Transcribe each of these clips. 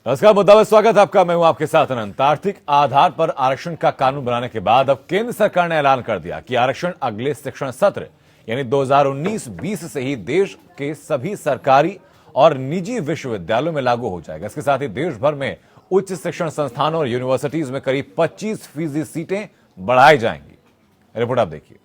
नमस्कार, मुद्दा में स्वागत है आपका। मैं हूं आपके साथ अनंत। आर्थिक आधार पर आरक्षण का कानून बनाने के बाद अब केंद्र सरकार ने ऐलान कर दिया कि आरक्षण अगले शिक्षण सत्र यानी 2019-20 से ही देश के सभी सरकारी और निजी विश्वविद्यालयों में लागू हो जाएगा। इसके साथ ही देश भर में उच्च शिक्षण संस्थानों और यूनिवर्सिटीज में करीब 25% सीटें बढ़ाई जाएंगी। रिपोर्ट आप देखिए।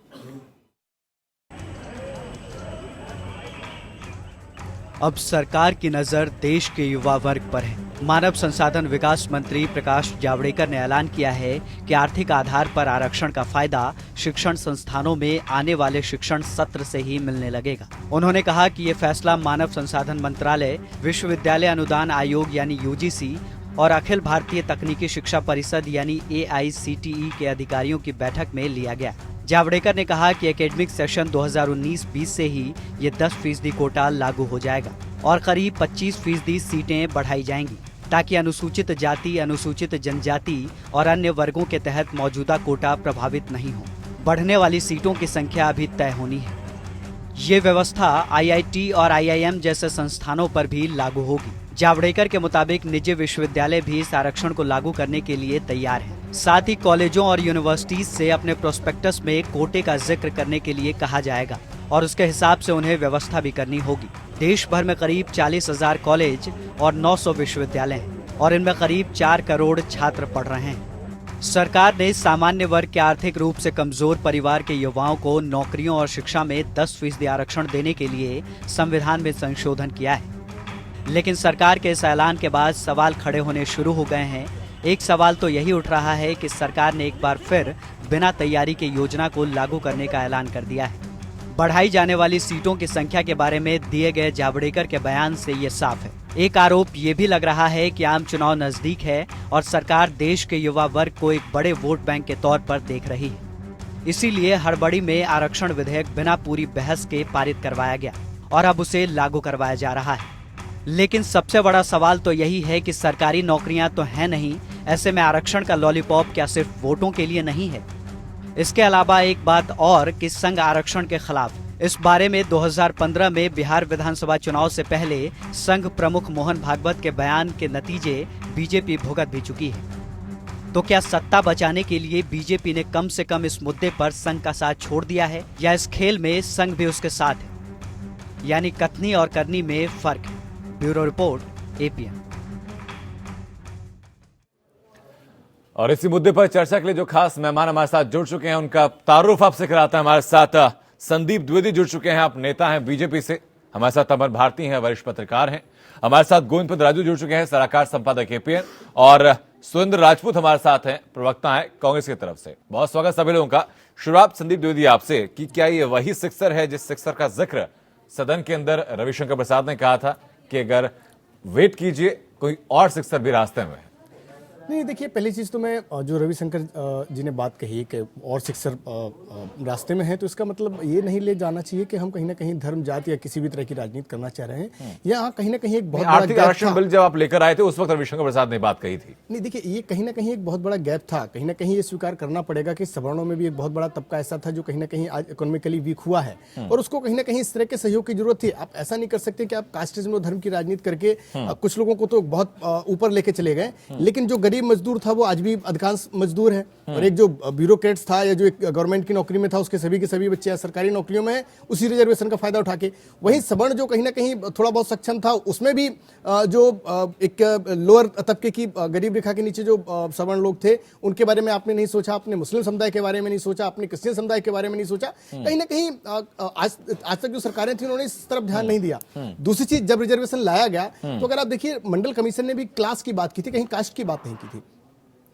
अब सरकार की नजर देश के युवा वर्ग पर है। मानव संसाधन विकास मंत्री प्रकाश जावड़ेकर ने ऐलान किया है कि आर्थिक आधार पर आरक्षण का फायदा शिक्षण संस्थानों में आने वाले शिक्षण सत्र से ही मिलने लगेगा। उन्होंने कहा कि ये फैसला मानव संसाधन मंत्रालय, विश्वविद्यालय अनुदान आयोग यानी यूजीसी और अखिल भारतीय तकनीकी शिक्षा परिषद यानी AICTE के अधिकारियों की बैठक में लिया गया। जावड़ेकर ने कहा कि एकेडमिक सेशन 2019-20 से ही ये 10% कोटा लागू हो जाएगा और करीब 25% सीटें बढ़ाई जाएंगी ताकि अनुसूचित जाति, अनुसूचित जनजाति और अन्य वर्गों के तहत मौजूदा कोटा प्रभावित नहीं हो। बढ़ने वाली सीटों की संख्या अभी तय होनी है। ये व्यवस्था IIT और IIM जैसे संस्थानों पर भी लागू होगी। जावड़ेकर के मुताबिक निजी विश्वविद्यालय भी इस आरक्षण को लागू करने के लिए तैयार हैं। साथ ही कॉलेजों और यूनिवर्सिटीज से अपने प्रोस्पेक्टस में कोटे का जिक्र करने के लिए कहा जाएगा और उसके हिसाब से उन्हें व्यवस्था भी करनी होगी। देश भर में करीब 40,000 कॉलेज और 900 विश्वविद्यालय हैं और इनमें करीब 4 करोड़ छात्र पढ़ रहे हैं। सरकार ने सामान्य वर्ग के आर्थिक रूप से कमजोर परिवार के युवाओं को नौकरियों और शिक्षा में 10% आरक्षण देने के लिए संविधान में संशोधन किया है। लेकिन सरकार के इस ऐलान के बाद सवाल खड़े होने शुरू हो गए हैं। एक सवाल तो यही उठ रहा है कि सरकार ने एक बार फिर बिना तैयारी के योजना को लागू करने का ऐलान कर दिया है। बढ़ाई जाने वाली सीटों की संख्या के बारे में दिए गए जावड़ेकर के बयान से ये साफ है। एक आरोप ये भी लग रहा है कि आम चुनाव नजदीक है और सरकार देश के युवा वर्ग को एक बड़े वोट बैंक के तौर पर देख रही है। इसीलिए हड़बड़ी में आरक्षण विधेयक बिना पूरी बहस के पारित करवाया गया और अब उसे लागू करवाया जा रहा है। लेकिन सबसे बड़ा सवाल तो यही है कि सरकारी नौकरियां तो हैं नहीं, ऐसे में आरक्षण का लॉलीपॉप क्या सिर्फ वोटों के लिए नहीं है? इसके अलावा एक बात और कि संघ आरक्षण के खिलाफ इस बारे में 2015 में बिहार विधानसभा चुनाव से पहले संघ प्रमुख मोहन भागवत के बयान के नतीजे बीजेपी भुगत भी चुकी है। तो क्या सत्ता बचाने के लिए बीजेपी ने कम से कम इस मुद्दे पर संघ का साथ छोड़ दिया है या इस खेल में संघ भी उसके साथ है? यानी कथनी और करनी में फर्क है। Bureau report, APM। और इसी मुद्दे पर चर्चा के लिए जो खास मेहमान हमारे साथ जुड़ चुके हैं उनका तारुफ आपसे कराता है। हमारे साथ संदीप द्विवेदी जुड़ चुके हैं, आप नेता हैं बीजेपी से। हमारे साथ अमर भारती हैं, वरिष्ठ पत्रकार हैं। हमारे साथ गोविंद राजू जुड़ चुके हैं, सलाहकार संपादक APN। और सुरेंद्र राजपूत हमारे साथ हैं, प्रवक्ता हैं कांग्रेस की तरफ से। बहुत स्वागत सभी लोगों का। शुरुआत संदीप द्विवेदी आपसे कि क्या ये वही सिक्सर है जिस सिक्सर का जिक्र सदन के अंदर रविशंकर प्रसाद ने कहा था कि अगर वेट कीजिए कोई और सिक्सर भी रास्ते में है? नहीं, देखिए, पहली चीज़ तो मैं जो रविशंकर जी ने बात कही कि और सिक्सर रास्ते में है, तो इसका मतलब ये नहीं ले जाना चाहिए कि हम कहीं ना कहीं धर्म, जाति या किसी भी तरह की राजनीति करना चाह रहे हैं। यहाँ कहीं ना कहीं एक बहुत आर्थिक आरक्षण बिल जब आप लेकर आए थे उस वक्त रविशंकर प्रसाद ने बात कही थी। नहीं, देखिए, ये कहीं ना कहीं एक बहुत बड़ा गैप था। कहीं ना कहीं ये स्वीकार करना पड़ेगा कि सवर्णों में भी एक बहुत बड़ा तबका ऐसा था जो कहीं ना कहीं आज इकोनॉमिकली वीक हुआ है और उसको कहीं ना कहीं इस तरह के सहयोग की जरूरत थी। आप ऐसा नहीं कर सकते कि आप कास्टिज्म और धर्म की राजनीति करके कुछ लोगों को तो बहुत ऊपर लेके चले गए, लेकिन जो गरीब मजदूर था वो आज भी अधिकांश मजदूर हैं और एक जो ब्यूरोक्रेट्स था या जो एक गवर्नमेंट की नौकरी में था उसके सभी के सभी बच्चे सरकारी नौकरियों में उसी रिजर्वेशन का फायदा उठा के, वहीं सवर्ण जो कहीं ना कहीं थोड़ा बहुत सक्षम था उसमें भी जो एक लोअर तबके की गरीब रेखा के नीचे जो सवर्ण लोग थे उनके बारे में आपने नहीं सोचा, आपने मुस्लिम समुदाय के बारे में नहीं सोचा, आपने क्रिश्चियन समुदाय के बारे में नहीं सोचा। कहीं ना कहीं आज तक जो सरकारें थी उन्होंने इस तरफ ध्यान नहीं दिया। दूसरी चीज, जब रिजर्वेशन लाया गया तो अगर आप देखिए मंडल कमीशन ने भी क्लास की बात की थी, कहीं कास्ट की बात नहीं की थी।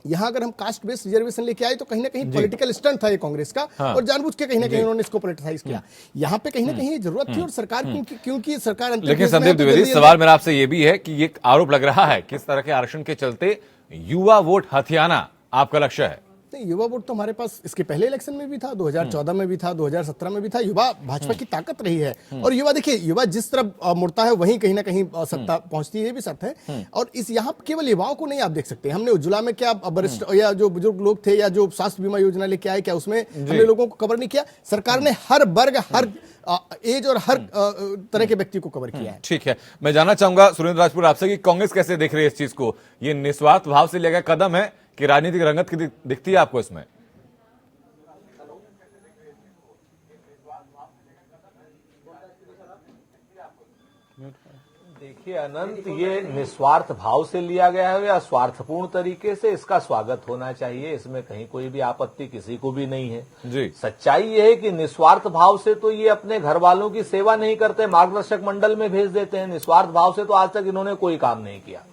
यहां अगर हम कास्ट बेस्ड रिजर्वेशन लेके आए तो कहीं ना कहीं पॉलिटिकल स्टंट था ये कांग्रेस का और जानबूझ के कहीं ना कहीं उन्होंने इसको पॉलिटिसाइज किया। यहां पे कहीं ना कहीं जरूरत थी और सरकार क्योंकि सरकार। लेकिन संदीप द्विवेदी, सवाल मेरा आपसे ये भी है कि ये आरोप लग रहा है किस तरह के आरक्षण के चलते युवा वोट हथियाना आपका लक्ष्य है? नहीं, युवा वोट तो हमारे पास इसके पहले इलेक्शन में भी था, 2014 में भी था, 2017 में भी था। युवा भाजपा की ताकत रही है। और युवा देखिए, युवा जिस तरफ मुड़ता है वहीं कहीं ना कहीं सत्ता पहुंचती है, ये भी सत्य है। और इस यहाँ केवल युवाओं को नहीं आप देख सकते, हमने उज्ज्वला में क्या वरिष्ठ या जो बुजुर्ग लोग थे या जो स्वास्थ्य बीमा योजना लेके आए, क्या उसमें हमने लोगों को कवर नहीं किया? सरकार ने हर वर्ग, हर एज और हर तरह के व्यक्ति को कवर किया है। ठीक है, मैं जानना चाहूंगा सुरेंद्र राजपूत आपसे कि कांग्रेस कैसे देख रही है इस चीज को? ये निस्वार्थ भाव से लिया गया कदम है कि राजनीतिक रंगत की दिखती है आपको इसमें? देखिए अनंत, ये निस्वार्थ भाव से लिया गया है या स्वार्थपूर्ण तरीके से, इसका स्वागत होना चाहिए। इसमें कहीं कोई भी आपत्ति किसी को भी नहीं है जी। सच्चाई ये है कि निस्वार्थ भाव से तो ये अपने घर वालों की सेवा नहीं करते, मार्गदर्शक मंडल में भेज देते हैं। निस्वार्थ भाव से तो आज तक इन्होंने कोई काम नहीं किया।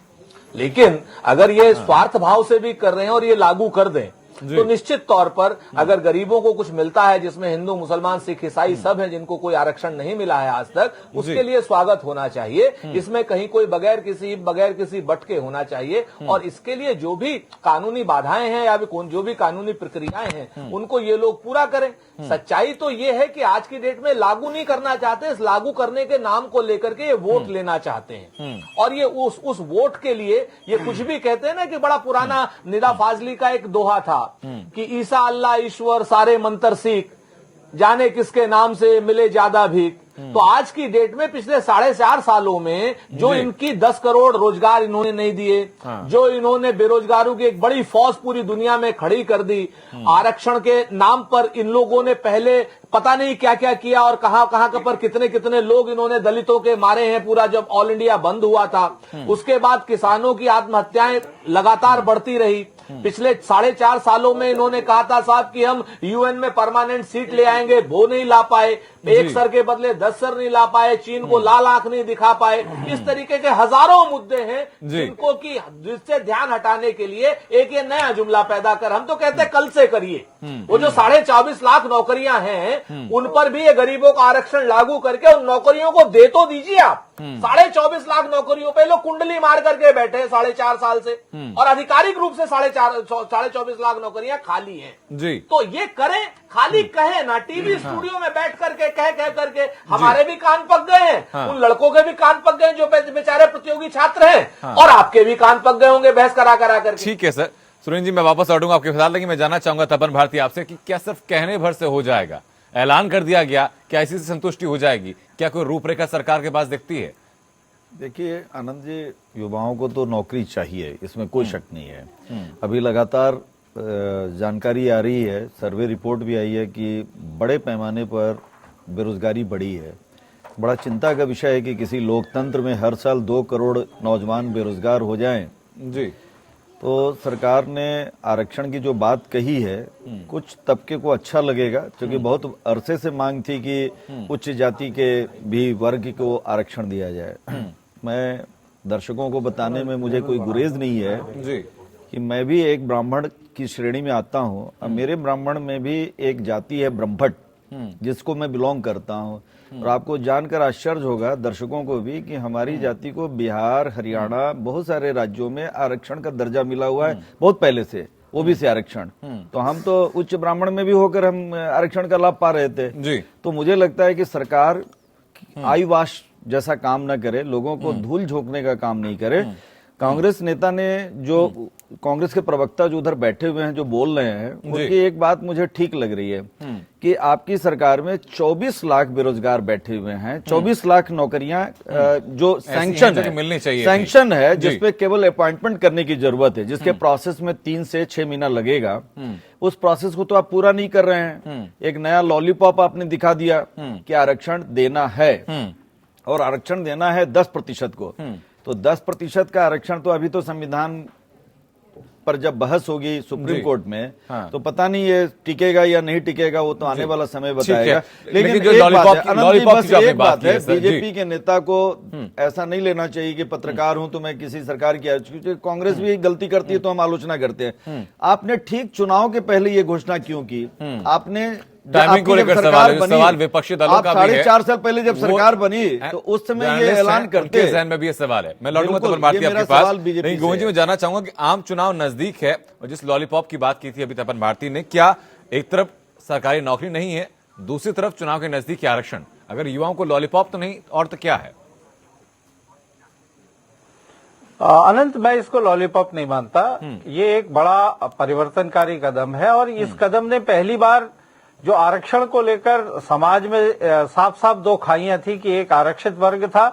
लेकिन अगर ये स्वार्थ भाव से भी कर रहे हैं और ये लागू कर दें तो निश्चित तौर पर अगर गरीबों को कुछ मिलता है, जिसमें हिंदू, मुसलमान, सिख, ईसाई सब हैं, जिनको कोई आरक्षण नहीं मिला है आज तक, उसके लिए स्वागत होना चाहिए। इसमें कहीं कोई बगैर किसी बट के होना चाहिए। और इसके लिए जो भी कानूनी बाधाएं हैं या जो भी कानूनी प्रक्रियाएं हैं, उनको ये लोग पूरा करें। सच्चाई तो ये है कि आज की डेट में लागू नहीं करना चाहते, इस लागू करने के नाम को लेकर के ये वोट लेना चाहते हैं। और ये उस वोट के लिए ये कुछ भी कहते हैं ना, कि बड़ा पुराना निदा फाजली का एक दोहा था कि ईसा अल्लाह ईश्वर सारे मंतर सीख, जाने किसके नाम से मिले ज्यादा भीख। तो आज की डेट में पिछले 4.5 सालों में जो इनकी 10 करोड़ रोजगार इन्होंने नहीं दिए, जो इन्होंने बेरोजगारों की एक बड़ी फौज पूरी दुनिया में खड़ी कर दी, आरक्षण के नाम पर इन लोगों ने पहले पता नहीं क्या क्या किया और कहां पर कितने कितने लोग इन्होंने दलितों के मारे हैं, पूरा जब ऑल इंडिया बंद हुआ था। उसके बाद किसानों की आत्महत्याएं लगातार बढ़ती रही। पिछले 4.5 सालों में इन्होंने कहा था साहब कि हम यूएन में परमानेंट सीट ले आएंगे, वो नहीं ला पाए। एक सर के बदले 10 सर नहीं ला पाए, चीन को लाल आंख नहीं दिखा पाए। इस तरीके के हजारों मुद्दे हैं जिनको कि जिससे ध्यान हटाने के लिए एक ये नया जुमला पैदा कर, हम तो कहते हैं कल से करिए। वो जो 24.5 लाख नौकरियां हैं, उन पर भी ये गरीबों का आरक्षण लागू करके उन नौकरियों को दे तो दीजिए आप। 24.5 लाख नौकरियों पे लोग कुंडली मार करके बैठे हैं 4.5 साल से, और आधिकारिक रूप से 24.5 लाख नौकरियां खाली हैं जी। तो ये करें, खाली कहे ना, टीवी स्टूडियो में बैठ करके कह करके हमारे भी कान पक गए हैं, उन लड़कों के भी कान पक गए जो बेचारे प्रतियोगी छात्र हैं, और आपके भी कान पक गए होंगे बहस करा कर। ठीक है सर। सुरेंद्र जी, मैं वापस लौटूंगा आपके ख्याल, लेकिन मैं जानना चाहूंगा तपन भारती आपसे कि क्या सिर्फ कहने भर से हो जाएगा? ऐलान कर दिया गया, क्या इसी से संतुष्टि हो जाएगी? क्या कोई रूपरेखा सरकार के पास दिखती है? देखिए आनंद जी, युवाओं को तो नौकरी चाहिए, इसमें कोई शक नहीं है। अभी लगातार जानकारी आ रही है, सर्वे रिपोर्ट भी आई है कि बड़े पैमाने पर बेरोजगारी बढ़ी है। बड़ा चिंता का विषय है कि किसी लोकतंत्र में हर साल 2 करोड़ नौजवान बेरोजगार हो जाएं जी। तो सरकार ने आरक्षण की जो बात कही है, कुछ तबके को अच्छा लगेगा, क्योंकि बहुत अरसे से मांग थी कि उच्च जाति के भी वर्ग को आरक्षण दिया जाए। मैं दर्शकों को बताने में मुझे कोई गुरेज नहीं है जी कि मैं भी एक ब्राह्मण की श्रेणी में आता हूँ। अब मेरे ब्राह्मण में भी एक जाति है ब्रह्मभट्ट, जिसको मैं बिलोंग करता हूँ। और आपको जानकर आश्चर्य होगा, दर्शकों को भी, कि हमारी जाति को बिहार, हरियाणा, बहुत सारे राज्यों में आरक्षण का दर्जा मिला हुआ है बहुत पहले से, ओबीसी आरक्षण। तो हम तो उच्च ब्राह्मण में भी होकर हम आरक्षण का लाभ पा रहे थे जी। तो मुझे लगता है कि सरकार आईवाश जैसा काम न करे, लोगों को धूल झोंकने का काम नहीं करे। कांग्रेस नेता ने जो कांग्रेस के प्रवक्ता जो उधर बैठे हुए हैं, जो बोल रहे हैं, उनकी एक बात मुझे ठीक लग रही है कि आपकी सरकार में 24 लाख बेरोजगार बैठे हुए हैं, 24 लाख नौकरियां जो सैंक्शन है, जिसपे केवल अपॉइंटमेंट करने की जरूरत है, जिसके प्रोसेस में 3 से 6 महीना लगेगा। उस प्रोसेस को तो आप पूरा नहीं कर रहे हैं। एक नया लॉलीपॉप आपने दिखा दिया कि आरक्षण देना है, और आरक्षण देना है 10% को। तो 10% का आरक्षण तो अभी तो संविधान पर जब बहस होगी सुप्रीम कोर्ट में, तो पता नहीं ये टिकेगा या नहीं टिकेगा, वो तो आने वाला समय बताएगा। लेकिन जो एक बात है, बीजेपी के नेता को ऐसा नहीं लेना चाहिए कि पत्रकार हूं तो मैं किसी सरकार की, कांग्रेस भी गलती करती है तो हम आलोचना करते हैं। आपने ठीक चुनाव के पहले ये घोषणा क्यों की? आपने टाइमिंग को लेकर सवाल है, सवाल विपक्षी दलों का भी है। 4.5 साल पहले जब सरकार बनी तो उस समय ये ऐलान करते, उनके जहन में भी ये सवाल है। मैं लौटूंगा तपन भारती आपके पास। नहीं गोविंद जी, मैं जानना चाहूंगा कि आम चुनाव नजदीक है और जिस लॉलीपॉप की बात की थी अभी तपन भारती ने, क्या एक तरफ सरकारी नौकरी नहीं है, दूसरी तरफ चुनाव के नजदीक आरक्षण, अगर युवाओं को लॉलीपॉप तो नहीं और तो क्या है? अनंत, मैं इसको लॉलीपॉप नहीं मानता। ये एक बड़ा परिवर्तनकारी कदम है और इस कदम ने पहली बार जो आरक्षण को लेकर समाज में साफ साफ दो खाइयां थी कि एक आरक्षित वर्ग था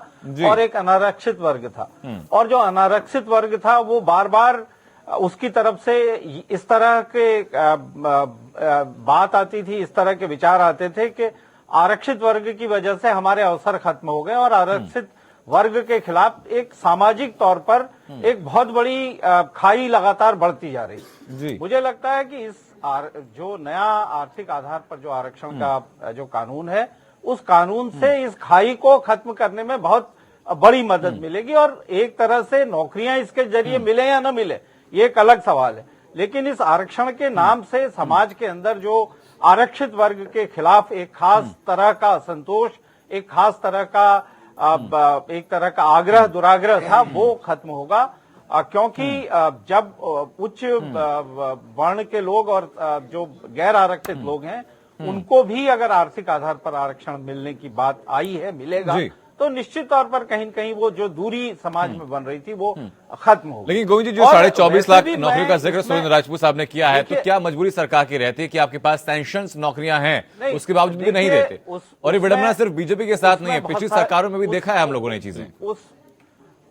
और एक अनारक्षित वर्ग था। और जो अनारक्षित वर्ग था वो बार बार उसकी तरफ से इस तरह के बात आती थी, इस तरह के विचार आते थे कि आरक्षित वर्ग की वजह से हमारे अवसर खत्म हो गए और आरक्षित वर्ग के खिलाफ एक सामाजिक तौर पर एक बहुत बड़ी खाई लगातार बढ़ती जा रही। मुझे लगता है कि इस जो नया आर्थिक आधार पर जो आरक्षण का जो कानून है, उस कानून से इस खाई को खत्म करने में बहुत बड़ी मदद मिलेगी और एक तरह से नौकरियां इसके जरिए मिले या न मिले ये एक अलग सवाल है। लेकिन इस आरक्षण के नाम से समाज के अंदर जो आरक्षित वर्ग के खिलाफ एक खास तरह का असंतोष, एक खास तरह का एक तरह का आग्रह दुराग्रह था, वो खत्म होगा। क्योंकि जब उच्च वर्ण के लोग और जो गैर आरक्षित लोग हैं उनको भी अगर आर्थिक आधार पर आरक्षण मिलने की बात आई है, मिलेगा, तो निश्चित तौर पर कहीं न कहीं वो जो दूरी समाज में बन रही थी वो खत्म होगी। लेकिन गोविंद जी, जो 24.5 लाख नौकरी का जिक्र सुरेंद्र राजपूत साहब ने किया है, तो क्या मजबूरी सरकार की रहती है कि आपके पास सैंक्शंस नौकरियां हैं, उसके बावजूद भी नहीं देते? और ये विडंबना सिर्फ बीजेपी के साथ नहीं है, पिछली सरकारों में भी देखा है हम लोगों ने चीजें।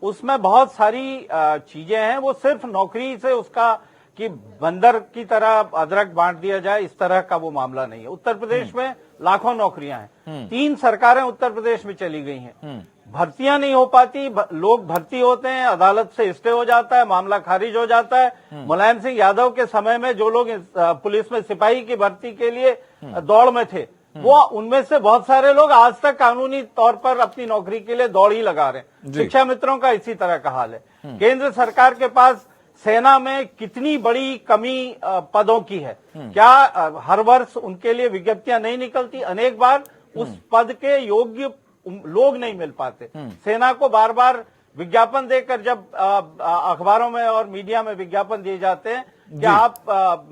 उसमें बहुत सारी चीजें हैं। वो सिर्फ नौकरी से उसका कि बंदर की तरह अदरक बांट दिया जाए, इस तरह का वो मामला नहीं है। उत्तर प्रदेश में लाखों नौकरियां हैं, 3 सरकारें उत्तर प्रदेश में चली गई हैं, भर्तियां नहीं हो पाती, लोग भर्ती होते हैं, अदालत से स्टे हो जाता है, मामला खारिज हो जाता है। मुलायम सिंह यादव के समय में जो लोग पुलिस में सिपाही की भर्ती के लिए दौड़ में थे, वो उनमें से बहुत सारे लोग आज तक कानूनी तौर पर अपनी नौकरी के लिए दौड़ ही लगा रहे हैं। शिक्षा मित्रों का इसी तरह का हाल है। केंद्र सरकार के पास सेना में कितनी बड़ी कमी पदों की है, क्या हर वर्ष उनके लिए विज्ञप्तियां नहीं निकलती? अनेक बार उस पद के योग्य लोग नहीं मिल पाते। सेना को बार बार विज्ञापन देकर जब अखबारों में और मीडिया में विज्ञापन दिए जाते हैं कि आप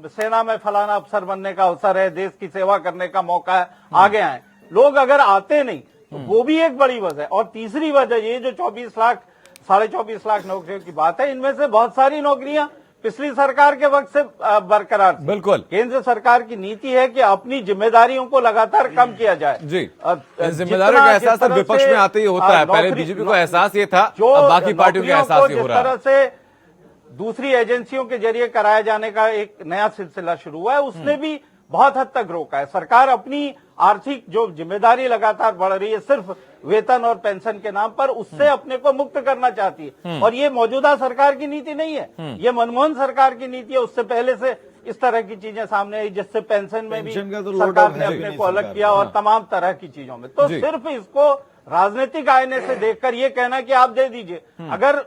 सेना में फलाना अफसर बनने का अवसर है, देश की सेवा करने का मौका है, आगे आए। लोग अगर आते नहीं तो वो भी एक बड़ी वजह है। और तीसरी वजह ये जो 24 लाख नौकरियों की बात है, इनमें से बहुत सारी नौकरियां पिछली सरकार के वक्त से बरकरार थी। बिल्कुल, केंद्र सरकार की नीति है कि अपनी जिम्मेदारियों को लगातार कम किया जाए। जी, जिम्मेदारियों का एहसास विपक्ष में आते ही होता है। पहले बीजेपी को एहसास ये था, अब बाकी पार्टियों को एहसास ये हो रहा है। जिस तरह से दूसरी एजेंसियों के जरिए कराया जाने का एक नया सिलसिला शुरू हुआ है, उसने भी बहुत हद तक रोका है। सरकार अपनी आर्थिक जो जिम्मेदारी लगातार बढ़ रही है सिर्फ वेतन और पेंशन के नाम पर, उससे अपने को मुक्त करना चाहती है। और ये मौजूदा सरकार की नीति नहीं है, ये मनमोहन सरकार की नीति है। उससे पहले से इस तरह की चीजें सामने आई, जिससे पेंशन में भी सरकार ने अपने को अलग किया और तमाम तरह की चीजों में। तो सिर्फ इसको राजनीतिक आईने से देखकर ये कहना कि आप दे दीजिए, अगर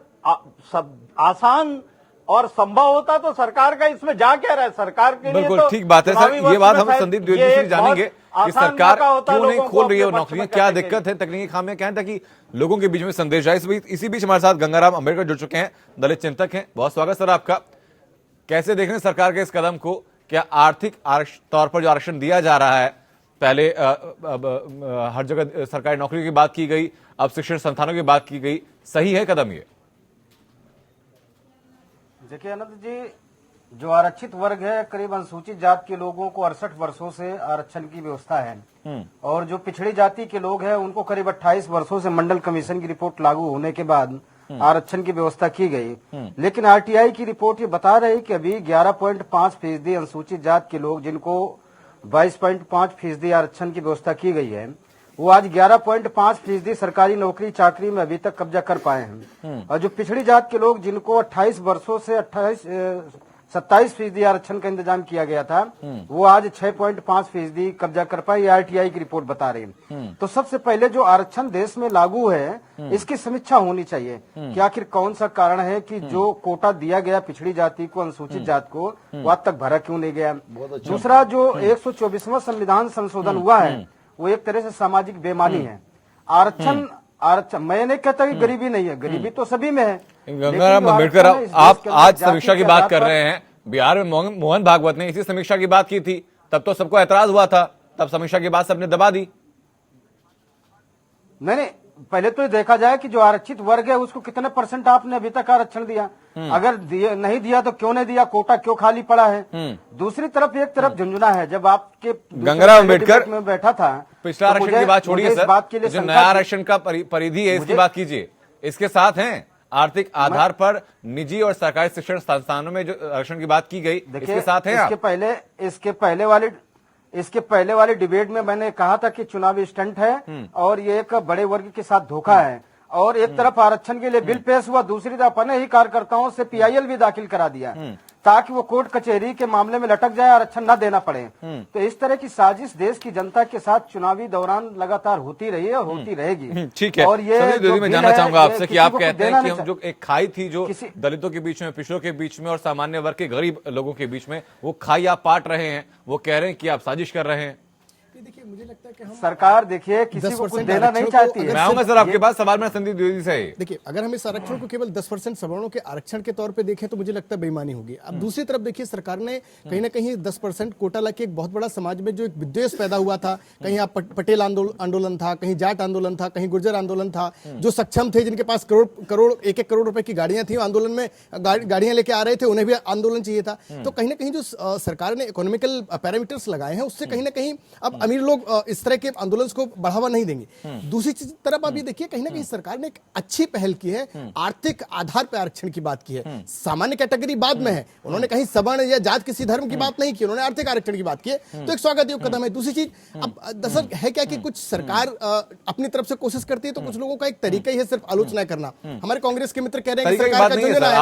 आसान और संभव होता तो सरकार का इसमें जा क्या रहा है? सरकार के लिए तो ठीक बात है सर। ये बात हम संदीप द्विवेदी से जानेंगे कि सरकार क्यों नहीं खोल रही है नौकरियां, क्या दिक्कत है, तकनीकी खामियां क्या है, ताकि लोगों के बीच में संदेश जाए। इसी बीच हमारे साथ गंगाराम अंबेडकर जुड़ चुके हैं, दलित चिंतक हैं। बहुत स्वागत सर आपका। कैसे देख रहे हैं सरकार के इस कदम को? क्या आर्थिक तौर पर जो आरक्षण दिया जा रहा है, पहले हर जगह सरकारी नौकरी की बात की गई, अब शिक्षण संस्थानों की बात की गई, सही है कदम ये? देखिए अनंत जी, जो आरक्षित वर्ग है, करीब अनुसूचित जाति के लोगों को 68 वर्षों से आरक्षण की व्यवस्था है और जो पिछड़ी जाति के लोग हैं उनको करीब 28 वर्षों से मंडल कमीशन की रिपोर्ट लागू होने के बाद आरक्षण की व्यवस्था की गई। लेकिन आरटीआई की रिपोर्ट ये बता रही कि अभी 11.5% अनुसूचित जाति के लोग, जिनको 22.5% आरक्षण की व्यवस्था की गई है, वो आज 11.5% सरकारी नौकरी चाकरी में अभी तक कब्जा कर पाए हैं। और जो पिछड़ी जात के लोग, जिनको 28 वर्षों से 27% आरक्षण का इंतजाम किया गया था, वो आज 6.5% कब्जा कर पाए, आरटीआई की रिपोर्ट बता रही है। तो सबसे पहले जो आरक्षण देश में लागू है, इसकी समीक्षा होनी चाहिए कि आखिर कौन सा कारण है कि जो कोटा दिया गया पिछड़ी जाति को, अनुसूचित जाति को, वो आज तक भरा क्यों नहीं गया। दूसरा, जो 124वां संविधान संशोधन हुआ है, वो एक तरह से सामाजिक बेईमानी है। आरक्षण मैं नहीं कहता कि गरीबी नहीं है, गरीबी तो सभी में है। गंगाराम अम्बेडकर, आप आज समीक्षा की बात कर रहे हैं। बिहार में मोहन भागवत ने इसी समीक्षा की बात की थी, तब तो सबको ऐतराज हुआ था, तब समीक्षा की बात सबने दबा दी। नहीं, पहले तो ये देखा जाए कि जो आरक्षित वर्ग है उसको कितने % आपने अभी तक आरक्षण दिया, अगर नहीं दिया तो क्यों नहीं दिया, कोटा क्यों खाली पड़ा है। दूसरी तरफ एक तरफ झुंझुना है, जब आपके गंगाराम अम्बेडकर में बैठा था, पिछला आरक्षण की बात छोड़िए सर, जो नया आरक्षण का परिधि है इसकी बात कीजिए। इसके साथ हैं आर्थिक आधार पर निजी और सरकारी शिक्षण संस्थानों में जो आरक्षण की बात की गई, इसके साथ हैं आप। इसके पहले वाले डिबेट में मैंने कहा था कि चुनावी स्टंट है और ये एक बड़े वर्ग के साथ धोखा है। और एक तरफ आरक्षण के लिए बिल पेश हुआ, दूसरी तरफ अपने ही कार्यकर्ताओं से पीआईएल भी दाखिल करा दिया ताकि वो कोर्ट कचहरी के मामले में लटक जाए, आरक्षण न देना पड़े। तो इस तरह की साजिश देश की जनता के साथ चुनावी दौरान लगातार होती रही है और होती रहेगी। ठीक है, और ये मैं जानना चाहूंगा आपसे कि आप कहते हैं कि हम जो एक खाई थी जो दलितों के बीच में, पिछड़ों के बीच में और सामान्य वर्ग के गरीब लोगों के बीच में, वो खाई आप पाट रहे हैं, वो कह रहे हैं कि आप साजिश कर रहे हैं। देखिए, मुझे लगता है कि हम सरकार देखिए किसी को कुछ देना नहीं चाहती है। मैं आऊंगा सर आपके पास, सवाल में संदीप द्विवेदी से। देखिए, अगर हम इस आरक्षण को केवल 10% सवर्णों के आरक्षण के तौर पे देखें तो मुझे लगता है बेईमानी होगी। अब दूसरी तरफ देखिए, सरकार ने कहीं ना कहीं 10% कोटा लाके एक बहुत बड़ा समाज में जो एक विद्वेष पैदा हुआ था, कहीं आप पटेल आंदोलन था, कहीं जाट आंदोलन था, कहीं गुर्जर आंदोलन था, जो सक्षम थे, जिनके पास करोड़ 1-1 करोड़ रुपए की गाड़ियां थी, आंदोलन में गाड़ियां लेके आ रहे थे, उन्हें भी आंदोलन चाहिए था। तो कहीं ना कहीं जो सरकार ने इकोनॉमिकल पैरामीटर्स लगाए हैं, उससे कहीं ना कहीं अब अमीर लोग इस तरह के आंदोलन को बढ़ावा नहीं देंगे। दूसरी तरफ आप ये देखिए, कहीं ना कहीं सरकार ने एक अच्छी पहल की है, आर्थिक आधार पर आरक्षण की बात की है। सामान्य कैटेगरी बाद में है, उन्होंने कहीं सवर्ण या जात किसी धर्म की बात नहीं की, उन्होंने आर्थिक आरक्षण की बात की है, तो एक स्वागत योग्य कदम है। दूसरी चीज, अब दरअसल है क्या कि कुछ सरकार अपनी तरफ से कोशिश करती है, तो कुछ लोगों का एक तरीका ही है सिर्फ आलोचना करना। हमारे कांग्रेस के मित्र कह रहे हैं कि सरकार का जो है,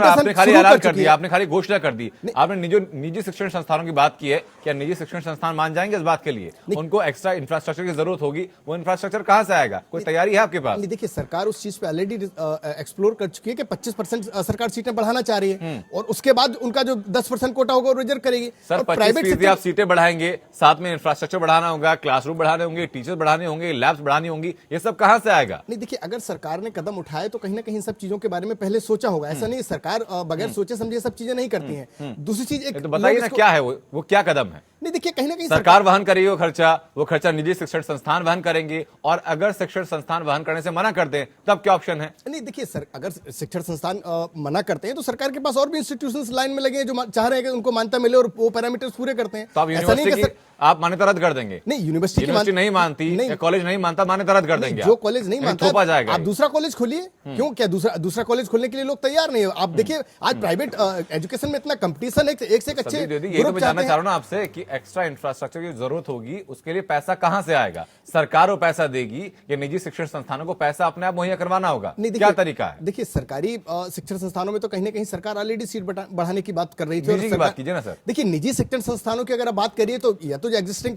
आपने खाली ऐलान कर दिया, आपने खाली घोषणा कर दी, आपने निजी शिक्षण संस्थानों की बात की है। क्या निजी शिक्षण संस्थान मान जाएंगे इस बात के लिए? उनको एक्स्ट्रा इंफ्रास्ट्रक्चर की जरूरत होगी, वो इंफ्रास्ट्रक्चर कहां से आएगा? कोई तैयारी है आपके पास? देखिए, सरकार उस चीज पे ऑलरेडी एक्सप्लोर कर चुकी है कि 25% सरकार सीटें बढ़ाना चाह रही है, और उसके बाद उनका जो 10% कोटा होगा वो रिजर्व करेगी। सर, 25% आप सीटें बढ़ाएंगे, साथ में इंफ्रास्ट्रक्चर बढ़ाना होगा, क्लासरूम बढ़ाने होंगे, टीचर्स बढ़ाने होंगे, लैब्स बढ़ानी होंगी, ये सब कहां से आएगा? नहीं, देखिए, अगर सरकार ने कदम उठाए तो कहीं ना कहीं सब चीजों के बारे में पहले सोचा होगा। ऐसा नहीं, सरकार बगैर सोचे समझे सब चीजें नहीं करती है। दूसरी चीज, एक तो बताइए ना, क्या है वो क्या कदम है? नहीं, देखिए, कहीं ना कहीं सरकार वहन करेगी वो खर्चा निजी शिक्षण संस्थान वहन करेंगे, और अगर शिक्षण संस्थान वहन करने से मना कर दें तब क्या ऑप्शन है? नहीं, देखिए सर, अगर शिक्षण संस्थान मना करते हैं तो सरकार के पास और भी इंस्टीट्यूशंस लाइन में लगे हैं जो चाह रहे हैं कि उनको मान्यता मिले और वो पैरामीटर्स पूरे करते हैं। तो आप यूनिवर्सिटी की आप मान्यता रद्द कर देंगे? नहीं, यूनिवर्सिटी नहीं मानती, कॉलेज नहीं मानता, मान्यता रद्द कर देंगे? जो कॉलेज नहीं मानता थोपा जाएगा, आप दूसरा कॉलेज खोलिए। क्यों? क्या दूसरा कॉलेज खोलने के लिए लोग तैयार नहीं है? आप देखिए, आज प्राइवेट एजुकेशन में इतना कंपटीशन है, एक से एक अच्छे। यही तो मैं जानना चाह रहा हूं ना आपसे कि एक्स्ट्रा इंफ्रास्ट्रक्चर की जरूरत होगी, उसके लिए पैसा कहां से आएगा? सरकार वो पैसा देगी या निजी शिक्षण संस्थानों को पैसा अपने आप मुहैया करवाना होगा? क्या तरीका है? देखिए, सरकारी शिक्षण संस्थानों में तो कहीं ना कहीं सरकार ऑलरेडी सीट बढ़ाने की बात कर रही थी। निजी की बात कीजिए ना सर। देखिए, निजी शिक्षण संस्थानों की अगर आप बात करिए तो या तो जो एग्जिस्टिंग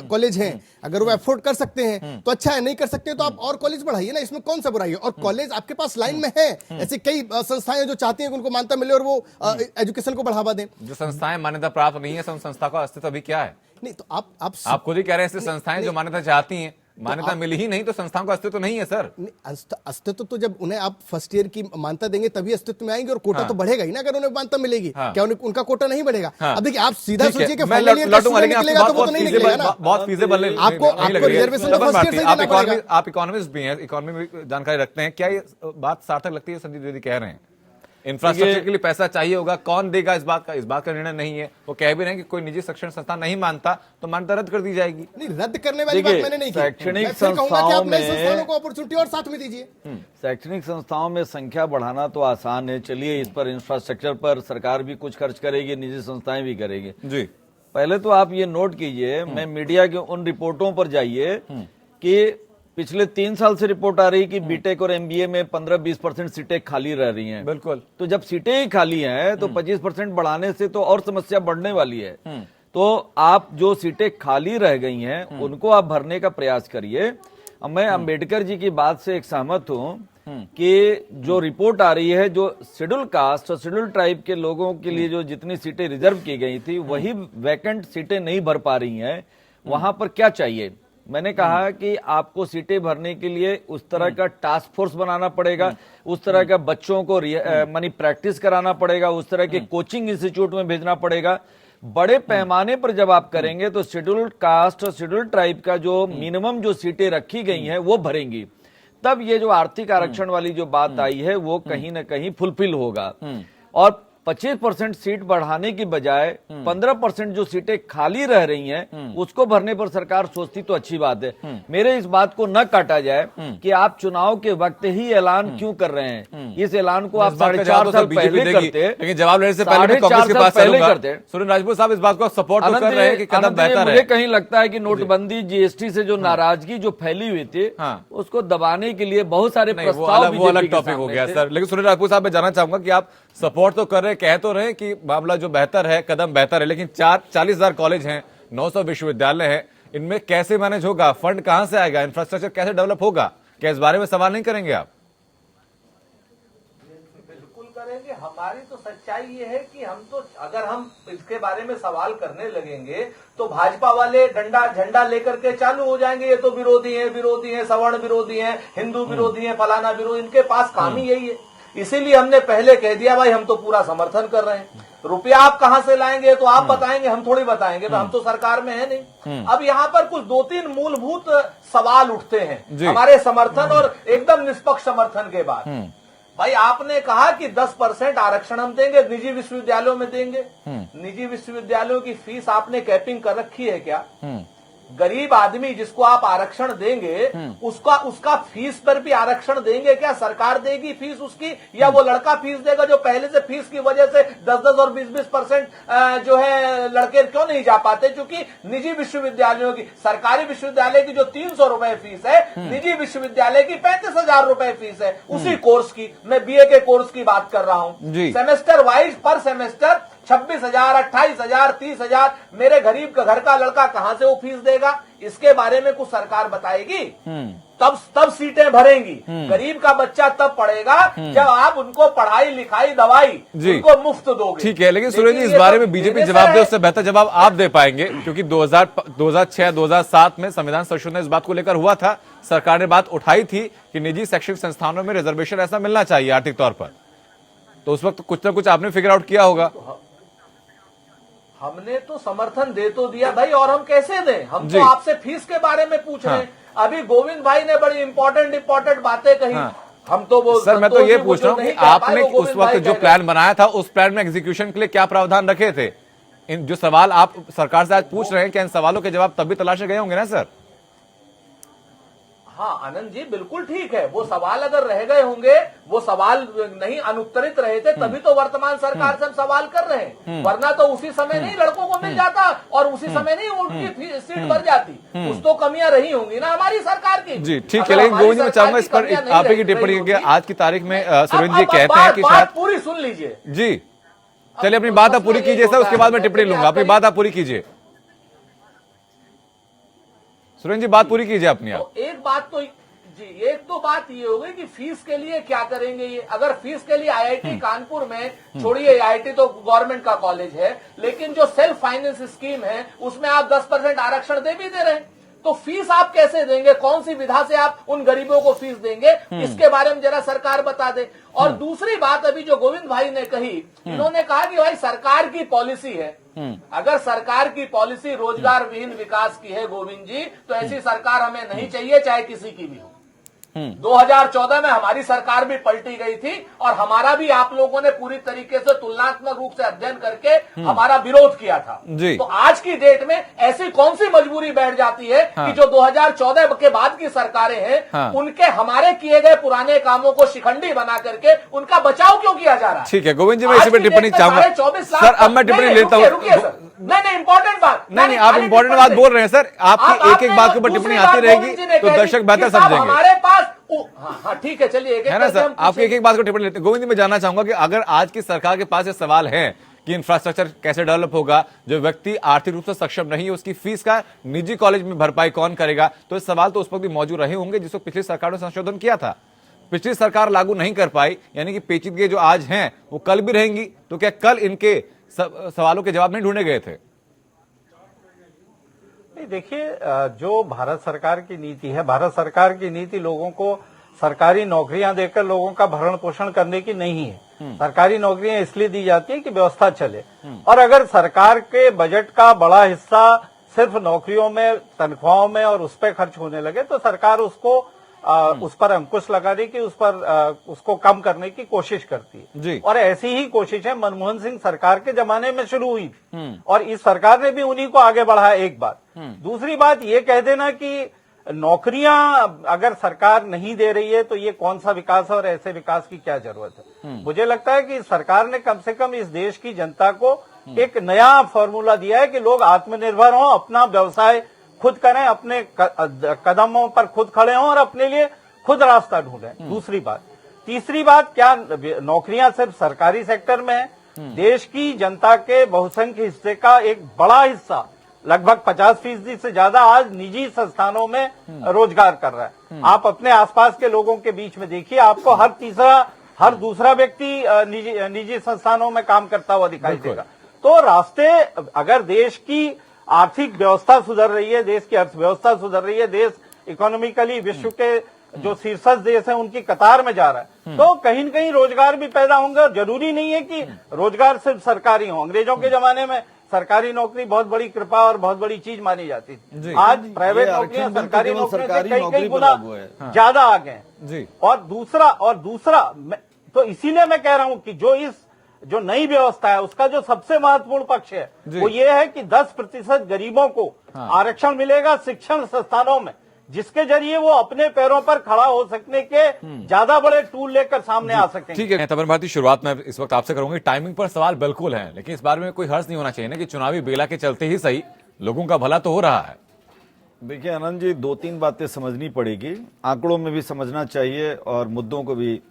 कॉलेज हैं, अगर वो अफोर्ड कर सकते हैं तो अच्छा है, नहीं कर सकते तो आप और कॉलेज बढ़ाइए ना, इसमें कौन सा बुराई है? और कॉलेज आपके पास लाइन में है, ऐसी कई संस्थाएं जो चाहती हैं कि उनको मान्यता मिले और वो एजुकेशन को बढ़ावा दें। जो संस्थाएं मान्यता प्राप्त नहीं है, उन संस्था का अस्तित्व अभी क्या है? नहीं, तो आप खुद ही कह रहे हैं ऐसी संस्थाएं जो मान्यता चाहती हैं, मान्यता मिली ही नहीं, तो संस्थाओं का अस्तित्व नहीं है सर। अस्तित्व तो जब उन्हें आप फर्स्ट ईयर की मान्यता देंगे तभी अस्तित्व में आएंगे, और कोटा तो बढ़ेगा ही ना अगर उन्हें मान्यता मिलेगी। क्या उनका कोटा नहीं बढ़ेगा? अब देखिए, आप सीधा सोचिए कि फाइनल ईयर का स्टूडेंट निकलेगा तो वो तो नहीं निकलेगा ना। बहुत फीजेबल आपको रिजर्वेशन तो फर्स्ट ईयर से देना पड़ेगा। आप इकोनॉमिस्ट भी हैं, इकोनॉमी में जानकारी रखते हैं, क्या ये बात सार्थक लगती है? संदीप द्विवेदी कह रहे हैं इंफ्रास्ट्रक्चर के लिए पैसा चाहिए होगा, कौन देगा? इस बात का निर्णय नहीं है। वो कह भी रहे हैं कि कोई निजी शिक्षण संस्थान नहीं मानता तो मान्यता रद्द कर दी जाएगी। नहीं, रद्द करने वाली बात मैंने नहीं की। शैक्षणिक संस्थाओं में को अपॉर्चुनिटी और साथ में दीजिए। शैक्षणिक संस्थाओं में संख्या बढ़ाना तो आसान है, चलिए इस पर इंफ्रास्ट्रक्चर पर सरकार भी कुछ खर्च करेगी, निजी संस्थाएं भी करेगी जी। पहले तो आप ये नोट कीजिए, मैं मीडिया के उन रिपोर्टों पर जाइए कि पिछले 3 साल से रिपोर्ट आ रही कि बीटेक और एमबीए में 15-20% सीटें खाली रह रही हैं। बिल्कुल। तो जब सीटें ही खाली हैं तो 25% बढ़ाने से तो और समस्या बढ़ने वाली है। तो आप जो सीटें खाली रह गई हैं उनको आप भरने का प्रयास करिए। अब मैं अंबेडकर जी की बात से एक सहमत हूं कि जो रिपोर्ट आ रही है, जो शेड्यूल कास्ट और शेड्यूल ट्राइब के लोगों के लिए जो जितनी सीटें रिजर्व की गई थी वही वैकेंट सीटें नहीं भर पा रही हैं। वहां पर क्या चाहिए? मैंने कहा कि आपको सीटें भरने के लिए उस तरह का टास्क फोर्स बनाना पड़ेगा, उस तरह का बच्चों को मानी प्रैक्टिस कराना पड़ेगा, उस तरह के कोचिंग इंस्टीट्यूट में भेजना पड़ेगा। बड़े पैमाने पर जब आप करेंगे तो शेड्यूल्ड कास्ट और शेड्यूल्ड ट्राइब का जो मिनिमम जो सीटें रखी गई हैं वो भरेंगी। तब ये जो आर्थिक आरक्षण वाली जो बात आई है वो कहीं ना कहीं फुलफिल होगा। और 25% सीट बढ़ाने की बजाय 15% जो सीटें खाली रह रही हैं उसको भरने पर सरकार सोचती तो अच्छी बात है। मेरे इस बात को न काटा जाए कि आप चुनाव के वक्त ही ऐलान क्यों कर रहे हैं। इस ऐलान को आप 4.5 साल पहले करते, लेकिन जवाब लेने से पहले मैं कांग्रेस के पास चलूंगा। सुरेंद्र राजपूत साहब इस बात को सपोर्ट तो कर रहे हैं कि कदम बेहतर है। मुझे कहीं लगता है कि नोटबंदी, जीएसटी से जो नाराजगी जो फैली हुई थी उसको दबाने के लिए बहुत सारे प्रस्ताव, वो अलग टॉपिक हो गया सर। लेकिन सुरेंद्र राजपूत साहब, मैं जानना चाहूंगा कि आप सपोर्ट तो कर रहे, कह तो रहे कि मामला जो बेहतर है, कदम बेहतर है, लेकिन 40,000 कॉलेज हैं, 900 विश्वविद्यालय हैं, इनमें कैसे मैनेज होगा? फंड कहां से आएगा? इंफ्रास्ट्रक्चर कैसे डेवलप होगा? क्या इस बारे में सवाल नहीं करेंगे आप? बिल्कुल करेंगे। हमारी तो सच्चाई ये है कि अगर हम इसके बारे में सवाल करने लगेंगे तो भाजपा वाले डंडा झंडा लेकर के चालू हो जाएंगे। ये तो विरोधी हैं, सवर्ण विरोधी हैं, हिंदू विरोधी हैं, फलाना विरोधी। इनके पास काम ही यही है। इसीलिए हमने पहले कह दिया भाई हम तो पूरा समर्थन कर रहे हैं। रुपया आप कहां से लाएंगे तो आप बताएंगे, हम थोड़ी बताएंगे, हम तो सरकार में है नहीं। अब यहाँ पर कुछ 2-3 मूलभूत सवाल उठते हैं हमारे समर्थन और एकदम निष्पक्ष समर्थन के बाद। भाई आपने कहा कि 10% आरक्षण हम देंगे, निजी विश्वविद्यालयों में देंगे। निजी विश्वविद्यालयों की फीस आपने कैपिंग कर रखी है क्या? गरीब आदमी जिसको आप आरक्षण देंगे उसका फीस पर भी आरक्षण देंगे क्या? सरकार देगी फीस उसकी, या वो लड़का फीस देगा जो पहले से फीस की वजह से 10-10 और 20-20% जो है लड़के क्यों नहीं जा पाते? क्योंकि निजी विश्वविद्यालयों की, सरकारी विश्वविद्यालय की जो 300 रुपए फीस है, निजी विश्वविद्यालय की 35,000 रुपए फीस है उसी कोर्स की। मैं बीए के कोर्स की बात कर रहा हूं। सेमेस्टर वाइज पर सेमेस्टर 26,000, 28,000, 30,000। मेरे गरीब का घर का लड़का कहां से वो फीस देगा? इसके बारे में कुछ सरकार बताएगी, तब सीटें भरेंगी। गरीब का बच्चा तब पढ़ेगा जब आप उनको पढ़ाई लिखाई दवाई उनको मुफ्त दोगे। ठीक है, लेकिन सुरेश जी इस बारे में बीजेपी जवाब दे, उससे बेहतर जवाब आप दे पाएंगे, क्योंकि 2006-2007 में संविधान संशोधन इस बात को लेकर हुआ था। सरकार ने बात उठाई थी कि निजी शैक्षणिक संस्थानों में रिजर्वेशन ऐसा मिलना चाहिए आर्थिक तौर पर। तो उस वक्त कुछ ना कुछ आपने फिगर आउट किया होगा। हमने तो समर्थन दे तो दिया भाई, और हम कैसे दें? हम तो आपसे फीस के बारे में पूछ रहे हैं। अभी गोविंद भाई ने बड़ी इंपॉर्टेंट बातें कही। हम तो वो सर, मैं तो ये पूछ रहा हूँ कि आपने उस वक्त जो प्लान बनाया था उस प्लान में एग्जीक्यूशन के लिए क्या प्रावधान रखे थे? इन जो सवाल आप सरकार से आज पूछ रहे हैं, क्या इन सवालों के जवाब तब भी तलाशे गए होंगे ना सर? हाँ आनंद जी, बिल्कुल ठीक है। वो सवाल अगर रह गए होंगे, वो सवाल नहीं अनुत्तरित रहे थे, तभी तो वर्तमान सरकार से हम सवाल कर रहे हैं। वरना तो उसी समय नहीं लड़कों को मिल जाता और उसी समय नहीं उनकी सीट भर जाती। कुछ तो कमियां रही होंगी ना हमारी सरकार की। जी ठीक है, लेकिन गोविंद जी मैं चाहूंगा इस पर आप ही की टिप्पणी। आज की तारीख में सुरेंद्र जी कहते हैं कि शायद पूरी सुन लीजिए जी। चलिए अपनी बात आप पूरी कीजिए सर, उसके बाद मैं टिप्पणी लूंगा। अपनी बात आप पूरी कीजिए सुरेंद्र जी, बात पूरी कीजिए अपनी आप। एक तो बात ये हो गई कि फीस के लिए क्या करेंगे ये। अगर फीस के लिए आईआईटी कानपुर में, छोड़िए आईआईटी तो गवर्नमेंट का कॉलेज है, लेकिन जो सेल्फ फाइनेंस स्कीम है उसमें आप 10% आरक्षण दे भी दे रहे हैं, तो फीस आप कैसे देंगे? कौन सी विधा से आप उन गरीबों को फीस देंगे? इसके बारे में जरा सरकार बता दे। और दूसरी बात अभी जो गोविंद भाई ने कही, इन्होंने कहा कि भाई सरकार की पॉलिसी है। अगर सरकार की पॉलिसी रोजगार विहीन विकास की है गोविंद जी, तो ऐसी सरकार हमें नहीं चाहिए, चाहे किसी की भी हो। 2014 में हमारी सरकार भी पलटी गई थी और हमारा भी आप लोगों ने पूरी तरीके से तुलनात्मक रूप से अध्ययन करके हमारा विरोध किया था। जी। तो आज की डेट में ऐसी कौन सी मजबूरी बैठ जाती है कि जो 2014 के बाद की सरकारें हैं उनके हमारे किए गए पुराने कामों को शिखंडी बना करके उनका बचाव क्यों किया जा रहा है? ठीक है गोविंद जी, मैं इसी पे टिप्पणी चाहूंगा। 24 लाख सर अब मैं टिप्पणी लेता हूँ। रुकिए सर, नहीं इंपॉर्टेंट बात, नहीं आप इंपॉर्टेंट बात बोल रहे हैं सर, आपकी एक एक बात के ऊपर टिप्पणी आती रहेगी तो दर्शक बेहतर समझेंगे। हमारे पास हाँ ठीक है, चलिए है ना सर, आपकी एक एक बात को टिप्पणी लेते हैं। गोविंद जी, मैं जानना चाहूंगा कि अगर आज की सरकार के पास ये सवाल है कि इंफ्रास्ट्रक्चर कैसे डेवलप होगा, जो व्यक्ति आर्थिक रूप से सक्षम नहीं है उसकी फीस का निजी कॉलेज में भरपाई कौन करेगा, तो ये सवाल तो उस वक्त भी मौजूद रहे होंगे जिसको पिछली सरकार ने संशोधन किया था। पिछली सरकार लागू नहीं कर पाई, यानी कि पेचीदगी जो आज हैं वो कल भी रहेंगी, तो क्या कल इनके सवालों के जवाब नहीं ढूंढे गए थे? नहीं, देखिए जो भारत सरकार की नीति है, भारत सरकार की नीति लोगों को सरकारी नौकरियां देकर लोगों का भरण पोषण करने की नहीं है। सरकारी नौकरियां इसलिए दी जाती है कि व्यवस्था चले, और अगर सरकार के बजट का बड़ा हिस्सा सिर्फ नौकरियों में, तनख्वाहों में और उस पर खर्च होने लगे तो सरकार उसको उस पर अंकुश लगाने की, उसको कम करने की कोशिश करती है जी। और ऐसी ही कोशिशें मनमोहन सिंह सरकार के जमाने में शुरू हुई और इस सरकार ने भी उन्हीं को आगे बढ़ाया। एक बात। दूसरी बात ये कह देना कि नौकरियां अगर सरकार नहीं दे रही है तो ये कौन सा विकास है और ऐसे विकास की क्या जरूरत है। मुझे लगता है कि सरकार ने कम से कम इस देश की जनता को एक नया फॉर्मूला दिया है कि लोग आत्मनिर्भर हों, अपना व्यवसाय खुद करें, अपने कदमों पर खुद खड़े हों और अपने लिए खुद रास्ता ढूंढें। दूसरी बात। तीसरी बात, क्या नौकरियां सिर्फ सरकारी सेक्टर में है? देश की जनता के बहुसंख्य हिस्से का एक बड़ा हिस्सा, लगभग 50% से ज्यादा आज निजी संस्थानों में रोजगार कर रहा है। आप अपने आसपास के लोगों के बीच में देखिए, आपको हर दूसरा व्यक्ति निजी संस्थानों में काम करता हुआ दिखाई देगा। तो रास्ते, अगर देश की आर्थिक व्यवस्था सुधर रही है, देश की अर्थव्यवस्था सुधर रही है, देश इकोनॉमिकली विश्व के जो शीर्षस्थ देश है उनकी कतार में जा रहा है, तो कहीं न कहीं रोजगार भी पैदा होंगे। जरूरी नहीं है कि रोजगार सिर्फ सरकारी हो। अंग्रेजों के जमाने में सरकारी नौकरी बहुत बड़ी कृपा और बहुत बड़ी चीज मानी जाती थी। आज प्राइवेट नौकरियां सरकारी नौकरी से कई गुना ज्यादा आ गए हैं। और दूसरा तो इसीलिए मैं कह रहा हूं कि जो नई व्यवस्था है उसका जो सबसे महत्वपूर्ण पक्ष है वो ये है कि 10% गरीबों को आरक्षण मिलेगा शिक्षण संस्थानों में, जिसके जरिए वो अपने पैरों पर खड़ा हो सकने के ज्यादा बड़े टूल लेकर सामने आ सकते हैं। ठीक है तपन भारती, शुरुआत में इस वक्त आपसे करूंगी। टाइमिंग पर सवाल बिल्कुल है, लेकिन इस बारे में कोई हर्ष नहीं होना चाहिए ना कि चुनावी बेला के चलते ही सही लोगों का भला तो हो रहा है। देखिए आनंद जी, 2-3 बातें समझनी पड़ेगी, आंकड़ों में भी समझना चाहिए और मुद्दों को भी।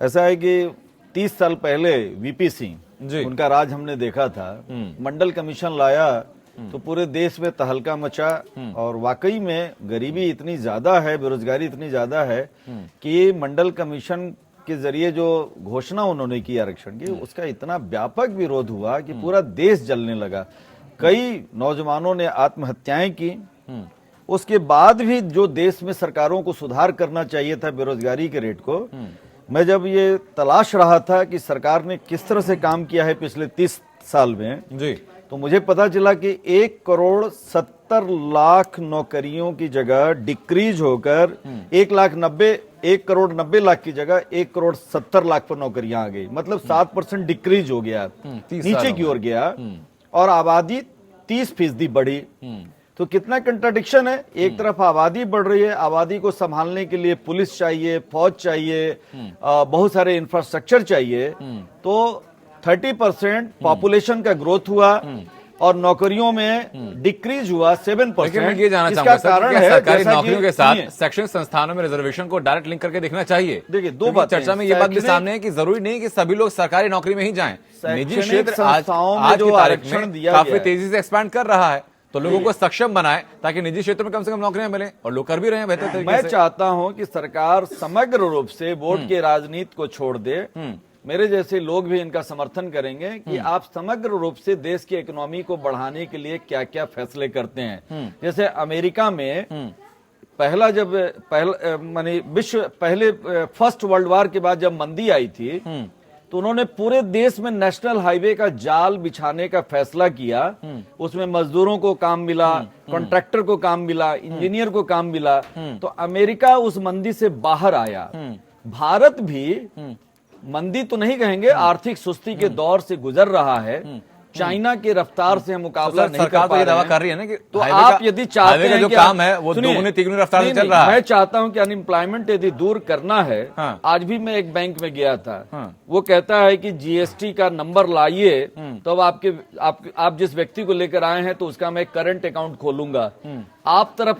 ऐसा है कि 30 साल पहले वीपी सिंह, उनका राज हमने देखा था, मंडल कमीशन लाया तो पूरे देश में तहलका मचा और वाकई में गरीबी इतनी ज्यादा है, बेरोजगारी इतनी ज्यादा है कि मंडल कमीशन के जरिए जो घोषणा उन्होंने की आरक्षण की, उसका इतना व्यापक विरोध हुआ कि पूरा देश जलने लगा। कई नौजवानों ने आत्महत्याएं की। उसके बाद भी जो देश में सरकारों को सुधार करना चाहिए था बेरोजगारी के रेट को, मैं जब ये तलाश रहा था कि सरकार ने किस तरह से काम किया है पिछले 30 साल में जी, तो मुझे पता चला कि 1,70,00,000 नौकरियों की जगह डिक्रीज होकर 1,90,00,000 की जगह 1,70,00,000 पर नौकरियां आ गई। मतलब 7% डिक्रीज हो गया, नीचे की ओर गया और आबादी 30% बढ़ी। तो कितना कंट्राडिक्शन है। एक तरफ आबादी बढ़ रही है, आबादी को संभालने के लिए पुलिस चाहिए, फौज चाहिए, बहुत सारे इंफ्रास्ट्रक्चर चाहिए, तो 30% पॉपुलेशन का ग्रोथ हुआ और नौकरियों में डिक्रीज हुआ 7%। लेकिन मैं ये जानना चाहूंगा कारण है सरकारी नौकरियों के साथ शैक्षणिक संस्थानों में रिजर्वेशन को डायरेक्ट लिंक करके देखना चाहिए। देखिए, दो बात चर्चा में ये बात भी सामने है कि जरूरी नहीं कि सभी लोग सरकारी नौकरी में ही जाएं। निजी क्षेत्र आज जो आरक्षण दिया काफी तेजी से एक्सपैंड कर रहा है, तो लोगों को सक्षम बनाए ताकि निजी क्षेत्र में कम से कम नौकरियां मिलें और लोग कर भी रहे हैं बेहतर तरीके से। मैं चाहता हूं कि सरकार समग्र रूप से वोट के राजनीति को छोड़ दे। मेरे जैसे लोग भी इनका समर्थन करेंगे कि आप समग्र रूप से देश की इकोनॉमी को बढ़ाने के लिए क्या क्या फैसले करते हैं। जैसे अमेरिका में पहले फर्स्ट वर्ल्ड वॉर के बाद जब मंदी आई थी तो उन्होंने पूरे देश में नेशनल हाईवे का जाल बिछाने का फैसला किया। उसमें मजदूरों को काम मिला, कॉन्ट्रैक्टर को काम मिला, इंजीनियर को काम मिला। तो अमेरिका उस मंदी से बाहर आया। भारत भी मंदी तो नहीं कहेंगे, आर्थिक सुस्ती के दौर से गुजर रहा है। चाइना की रफ्तार से हम मुकाबला नहीं कर सरकार पा तो ये रहे दावा हैं। कर रही है ना कि तो हाईवे आप का- यदि चाहते हाईवे का हैं जो कि काम है वो सुनिए, दोगुनी तिगुनी रफ्तार से नहीं, चल रहा है। मैं चाहता हूं कि अनएम्प्लॉयमेंट यदि दूर करना है, हाँ। आज भी मैं एक बैंक में गया था, हाँ। वो कहता है कि जीएसटी का नंबर लाइए तो अब आप जिस व्यक्ति को लेकर आए हैं तो उसका मैं करंट अकाउंट खोलूंगा।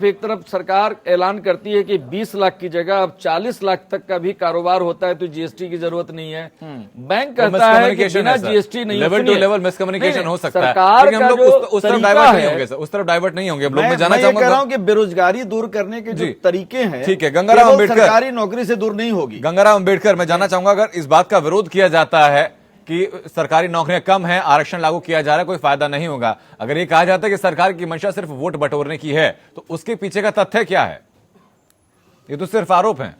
एक तरफ सरकार ऐलान करती है कि 20 लाख की जगह अब 40 लाख तक का भी कारोबार होता है तो जीएसटी की जरूरत नहीं है। बैंक कहता है कि बिना जीएसटी नहीं। लेवल टू सुनिए, लेवल मिसकम्युनिकेशन नहीं, हो सकता है, सरकार लेकिन हम का लोग जो उस तरफ तरीका डाइवर्ट नहीं है, होंगे सर, उस तरफ डाइवर्ट नहीं होंगे। हम लोग मैं मैं जाना ये कह चाहूंगा रहा हूं कि बेरोजगारी दूर करने के जो जी। तरीके हैं, ठीक है, गंगाराम केवल अम्बेडकर। सरकारी नौकरी से दूर नहीं होगी। गंगाराम अम्बेडकर, मैं जानना चाहूंगा अगर इस बात का विरोध किया जाता है कि सरकारी नौकरियां कम हैं, आरक्षण लागू किया जा रहा है, कोई फायदा नहीं होगा, अगर ये कहा जाता है कि सरकार की मंशा सिर्फ वोट बटोरने की है, तो उसके पीछे का तथ्य क्या है? ये तो सिर्फ आरोप हैं।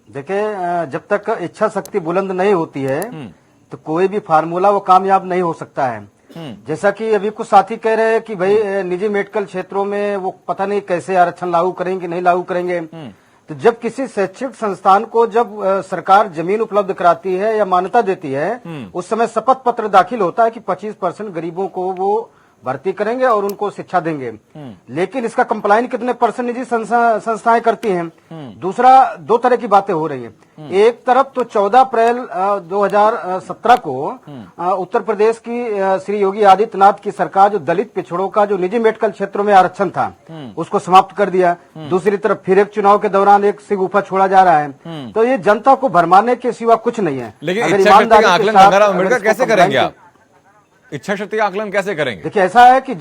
देखिए जब तक इच्छा शक्ति बुलंद नहीं होती है तो कोई भी फार्मूला वो कामयाब नहीं हो सकता है। जैसा कि अभी कुछ साथी कह रहे हैं कि भाई निजी मेडिकल क्षेत्रों में वो पता नहीं कैसे आरक्षण लागू करेंगे नहीं लागू करेंगे। तो जब किसी शैक्षिक संस्थान को जब सरकार जमीन उपलब्ध कराती है या मान्यता देती है, उस समय शपथ पत्र दाखिल होता है कि 25% गरीबों को वो भर्ती करेंगे और उनको शिक्षा देंगे। लेकिन इसका कंप्लाइन कितने परसेंट निजी संस्थाएं करती हैं? दूसरा, दो तरह की बातें हो रही हैं। एक तरफ तो 14 अप्रैल 2017 को उत्तर प्रदेश की श्री योगी आदित्यनाथ की सरकार जो दलित पिछड़ों का जो निजी मेडिकल क्षेत्रों में आरक्षण था उसको समाप्त कर दिया। दूसरी तरफ फिर एक चुनाव के दौरान एक सिगुफा छोड़ा जा रहा है। तो ये जनता को भरमाने के सिवा कुछ नहीं है। लेकिन अगर इच्छा शक्ति ईमानदारी का के आकलन साथ गंगाराम अगर अम्बेडकर इसको कैसे करेंगे कंप्लाइन आप? इच्छा शक्ति का आकलन कैसे करेंगे? देखिए ऐसा है कि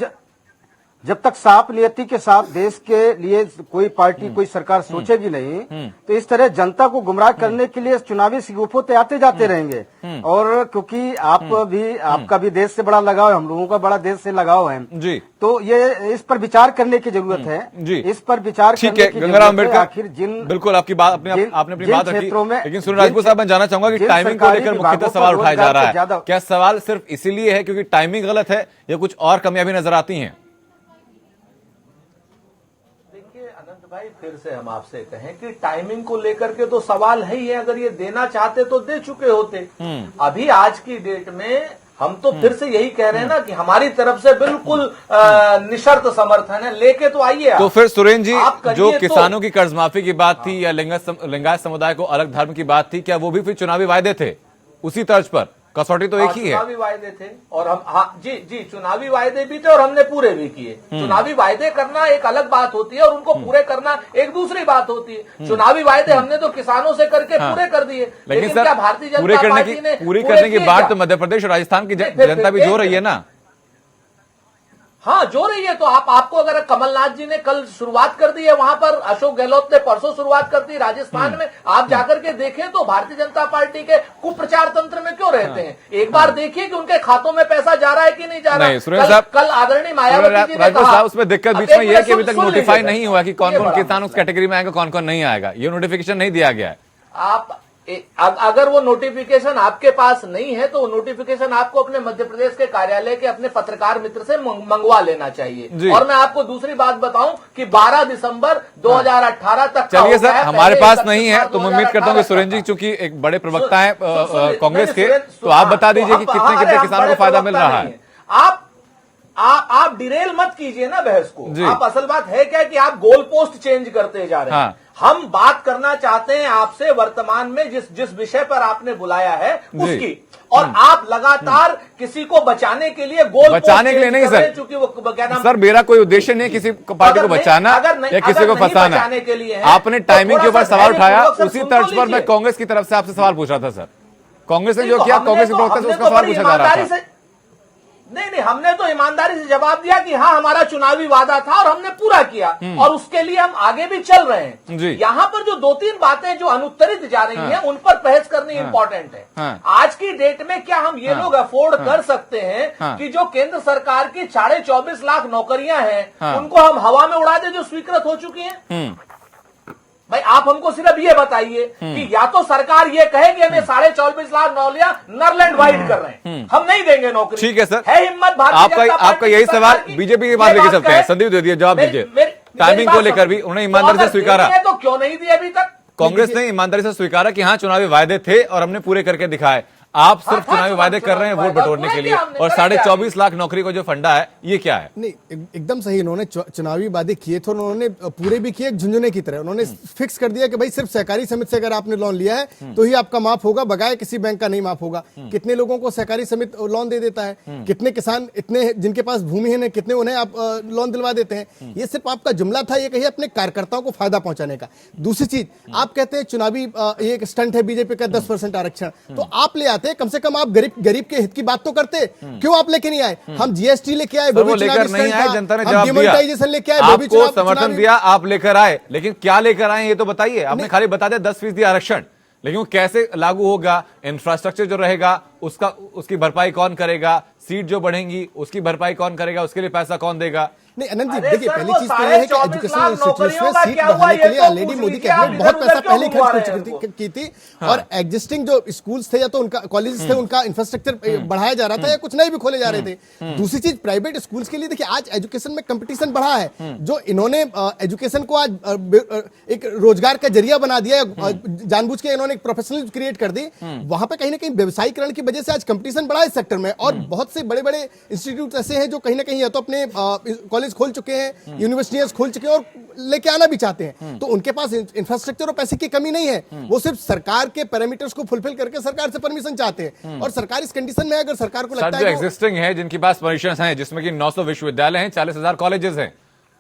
जब तक साफ नियति के साथ देश के लिए कोई पार्टी कोई सरकार सोचेगी नहीं, तो इस तरह जनता को गुमराह करने के लिए चुनावी सिगुफों पे आते जाते रहेंगे। और क्योंकि आपका भी देश से बड़ा लगाव है, हम लोगों का बड़ा देश से लगाव है जी, तो ये इस पर विचार करने की जरूरत है जी। इस पर विचार ठीक करने है की गंगाराम जरूरत है। अम्बेडकर, आखिर जिन बिल्कुल आपकी बात आपने जिन अपनी जिन बात रखी, क्षेत्रों में लेकिन सुनील राजपूत साहब मैं जानना चाहूंगा कि जिन टाइमिंग को सरकारी लेकर विभागों मुख्यतः पर सवाल उठाया जा रोजगार रहा से है। ज्यादा- क्या सवाल सिर्फ इसीलिए है क्योंकि टाइमिंग गलत है या कुछ और कमियां भी नजर आती हैं? अनंत भाई, फिर से हम आपसे कहें कि टाइमिंग को लेकर के तो सवाल है ही है। अगर ये देना चाहते तो दे चुके होते। अभी आज की डेट में हम तो फिर से यही कह रहे हैं ना कि हमारी तरफ से बिल्कुल निशर्त समर्थन है, लेके तो आइए आप। तो फिर सुरेंद्र जी, आप करिए जो तो। किसानों की कर्ज माफी की बात थी या लिंगायत समुदाय को अलग धर्म की बात थी, क्या वो भी फिर चुनावी वायदे थे? उसी तर्ज पर कसौटी तो एक ही है। चुनावी वायदे थे और हम जी चुनावी वायदे भी थे और हमने पूरे भी किए। चुनावी वायदे करना एक अलग बात होती है और उनको पूरे करना एक दूसरी बात होती है। चुनावी वायदे हमने तो किसानों से करके पूरे कर दिए, लेकिन सर, क्या भारतीय पूरे जनता करने पार्टी की ने पूरी पूरे करने की किए बात क्या? तो मध्य प्रदेश और राजस्थान की फिर जनता भी जो रही है ना। हाँ, जो रही है। तो आपको अगर कमलनाथ जी ने कल शुरुआत कर दी है, वहां पर अशोक गहलोत ने परसों शुरुआत कर दी राजस्थान में, आप जाकर के देखें तो भारतीय जनता पार्टी के कुप्रचार तंत्र में क्यों रहते हैं? एक बार देखिए कि उनके खातों में पैसा जा रहा है कि नहीं जा रहा। नहीं, सुरेंद्र साहब, कल आदरणीय मायावती जी ने राजपूत कहा, साहब, उसमें दिक्कत बीच अब में एक यह है कि अभी मिनट तक सुन नोटिफाई लीजिए। नहीं हुआ कि कौन ये कौन बड़ा किसान उस कैटेगरी में आएगा, कौन कौन नहीं आएगा। ये नोटिफिकेशन नहीं दिया गया है। आप अगर वो नोटिफिकेशन आपके पास नहीं है तो वो नोटिफिकेशन आपको अपने मध्य प्रदेश के कार्यालय के अपने पत्रकार मित्र से मंगवा लेना चाहिए। और मैं आपको दूसरी बात बताऊं कि 12 दिसंबर 2018 तक चलिए सर, हमारे पास नहीं है तो मैं उम्मीद करता हूं कि सुरेंद्र जी चूंकि एक बड़े प्रवक्ता हैं कांग्रेस के, तो आप बता दीजिए कि कितने कितने किसानों को फायदा मिल रहा है। आप डिरेल मत कीजिए ना बहस को। आप असल बात है क्या कि आप गोल पोस्ट चेंज करते जा रहे हैं। हाँ। हम बात करना चाहते हैं आपसे वर्तमान में जिस विषय पर आपने बुलाया है उसकी, और आप लगातार किसी को बचाने के लिए बचाने के लिए नहीं सर, चूंकि वो क्या नाम, सर मेरा कोई उद्देश्य नहीं है किसी पार्टी को बचाना या किसी को फंसाना। आपने टाइमिंग के ऊपर सवाल उठाया, उसी तर्ज पर मैं कांग्रेस की तरफ से आपसे सवाल पूछ रहा था सर। कांग्रेस ने जो किया, कांग्रेस के प्रवक्ता से उसका सवाल पूछा जा रहा था। नहीं, हमने तो ईमानदारी से जवाब दिया कि हाँ, हमारा चुनावी वादा था और हमने पूरा किया और उसके लिए हम आगे भी चल रहे हैं। यहाँ पर जो 2-3 बातें जो अनुत्तरित जा रही हैं, उन पर बहस करनी इंपॉर्टेंट है। आज की डेट में क्या हम ये लोग अफोर्ड कर सकते हैं कि जो केंद्र सरकार की 24.5 लाख नौकरियां हैं उनको हम हवा में उड़ा दे जो स्वीकृत हो चुकी हैं? भाई आप हमको सिर्फ ये बताइए कि या तो सरकार ये कहे कि हमें 24.5 लाख नौकरियां नरलैंड वाइड कर रहे हैं, हम नहीं देंगे नौकरी। ठीक है सर, है हिम्मत भारतीय जनता आपका पार्टी यही की सवाल सरकार की? बीजेपी के ये पास लेके बात चलते हैं। कहे। संदीप द्विवेदी जवाब दीजिए। टाइमिंग को लेकर भी उन्होंने तो ईमानदारी से अगर स्वीकारा, देनी है तो क्यों नहीं दिए अभी तक? कांग्रेस ने ईमानदारी से स्वीकारा कि हाँ चुनावी वायदे थे और हमने पूरे करके दिखाए। आप सिर्फ हाँ, चुनावी वायदे कर रहे हैं वोट बटोरने के लिए, और 24.5 लाख नौकरी को जो फंडा है ये क्या है? नहीं, एकदम सही। इन्होंने चुनावी वादे किए थे, उन्होंने पूरे भी किए झुंझुने की तरह। उन्होंने फिक्स कर दिया कि भाई सिर्फ सहकारी समिति से अगर आपने लोन लिया है तो ही आपका माफ होगा, बगैर किसी बैंक का नहीं माफ होगा। कितने लोगों को सहकारी समिति लोन दे देता है, कितने किसान इतने जिनके पास भूमिहीन है, कितने उन्हें आप लोन दिलवा देते हैं। ये सिर्फ आपका जुमला था, ये कहिए अपने कार्यकर्ताओं को फायदा पहुंचाने का। दूसरी चीज, आप कहते हैं चुनावी ये एक स्टंट है बीजेपी का 10% आरक्षण, तो आप ले आते, कम से कम आप गरीब के हित की बात तो करते। क्यों आप लेके नहीं आए? हम जीएसटी लेके आए, वो लेकर नहीं आए, जनता ने जवाब दिया। लेके आए, आपको समर्थन दिया, आप लेकर आए, लेकिन क्या लेकर आए ये तो बताइए। आपने खाली बता दिया 10% आरक्षण, लेकिन वो कैसे लागू होगा? इंफ्रास्ट्रक्चर जो रहेगा उसकी भरपाई कौन करेगा? सीट जो बढ़ेंगी उसकी भरपाई कौन करेगा? उसके लिए पैसा कौन देगा? नहीं अनंत जी, देखिए पहली चीज तो ये है कि एजुकेशनल इंस्टीट्यूट्स में सीट बढ़ाने के लिए ऑलरेडी मोदी कैबिनेट बहुत पैसा पहले खर्च की थी। और एग्जिस्टिंग जो स्कूल्स थे या तो उनका कॉलेजेस थे, उनका इंफ्रास्ट्रक्चर बढ़ाया जा रहा था या कुछ नए भी खोले जा रहे थे। दूसरी चीज, प्राइवेट स्कूल्स के लिए देखिए आज एजुकेशन में कंपटीशन बढ़ा है। जो इन्होंने एजुकेशन को आज एक रोजगार का जरिया बना दिया, जानबूझ के इन्होंने एक प्रोफेशनल क्रिएट कर दी, वहां पे कहीं ना कहीं व्यवसायीकरण की वजह से आज कंपटीशन बढ़ा है इस सेक्टर में। और बहुत से बड़े बड़े इंस्टीट्यूट ऐसे हैं जो कहीं ना कहीं या तो अपने कॉलेज खोल चुके हैं, यूनिवर्सिटियां खोल चुके हैं और लेके आना भी चाहते हैं। तो उनके पास इंफ्रास्ट्रक्चर और पैसे की कमी नहीं है, वो सिर्फ सरकार के पैरामीटर्स को फुलफिल करके सरकार से परमिशन चाहते हैं। और सरकार इस कंडीशन में है, अगर सरकार को लगता जो है एग्जिस्टिंग है, जिनके पास परमिशन है, जिसमें कि 900 विश्वविद्यालय हैं, 40,000 कॉलेजेस हैं,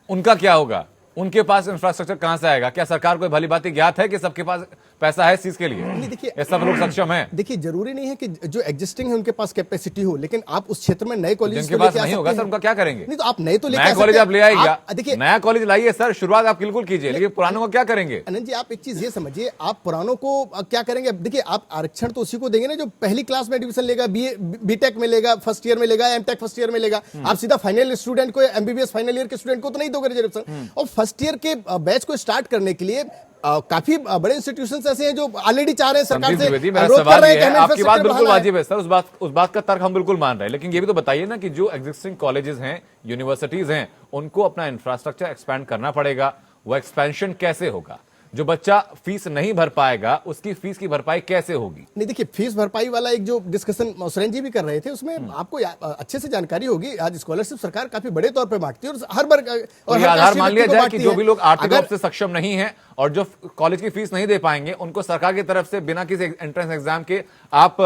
उनका क्या होगा? उनके पास इंफ्रास्ट्रक्चर कहां से आएगा? क्या सरकार को भली बात ज्ञात है कि सबके पास पैसा है इस चीज के लिए? नहीं, देखिए ये सब लोग सक्षम है। देखिए जरूरी नहीं है कि जो एग्जिस्टिंग है उनके पास कैपेसिटी हो, लेकिन आप उस क्षेत्र में नए कॉलेज जिनके पास नहीं होगा सर, उनका क्या करेंगे? नहीं तो आप नए तो लेके नया कॉलेज आप ले आएगा, देखिए नया कॉलेज लाइए सर, शुरुआत आप बिल्कुल कीजिए, लेकिन पुरानों को क्या करेंगे? अनंत जी, आप एक चीज ये समझिए, आप पुरानों को क्या करेंगे? देखिए आप आरक्षण तो उसी को देंगे ना जो पहली क्लास में एडमिशन लेगा, बीटेक में लेगा, फर्स्ट ईयर में लेगा, एमटेक फर्स्ट ईयर में लेगा। आप सीधा फाइनल स्टूडेंट को, एमबीबीएस फाइनल ईयर के स्टूडेंट को तो नहीं दोगे रिजर्वेशन। और फर्स्ट ईयर के बैच को स्टार्ट करने के लिए काफी बड़े इंस्टीट्यूशंस ऐसे हैं जो ऑलरेडी चाह रहे हैं सरकार से, अनुरोध कर रहे हैं कि हमें आपकी बात इंफ्रास्ट्रक्चर बिल्कुल बढ़ाना है। वाजिब है सर, उस बात का तर्क हम बिल्कुल मान रहे हैं, लेकिन ये भी तो बताइए ना कि जो एग्जिस्टिंग कॉलेजेस हैं, यूनिवर्सिटीज हैं, उनको अपना इंफ्रास्ट्रक्चर एक्सपैंड करना पड़ेगा। वो एक्सपेंशन कैसे होगा? जो बच्चा फीस नहीं भर पाएगा उसकी फीस की भरपाई कैसे होगी? नहीं देखिए, फीस भरपाई वाला एक जो डिस्कशन सुरेन जी भी कर रहे थे, उसमें आपको अच्छे से जानकारी होगी। आज स्कॉलरशिप सरकार काफी बड़े तौर पे बांटती है और हर वर्ग और ये आधार मान लिया जाए कि जो भी लोग आर्थिक अगर रूप से सक्षम नहीं है और जो कॉलेज की फीस नहीं दे पाएंगे, उनको सरकार की तरफ से बिना किसी एंट्रेंस एग्जाम के आप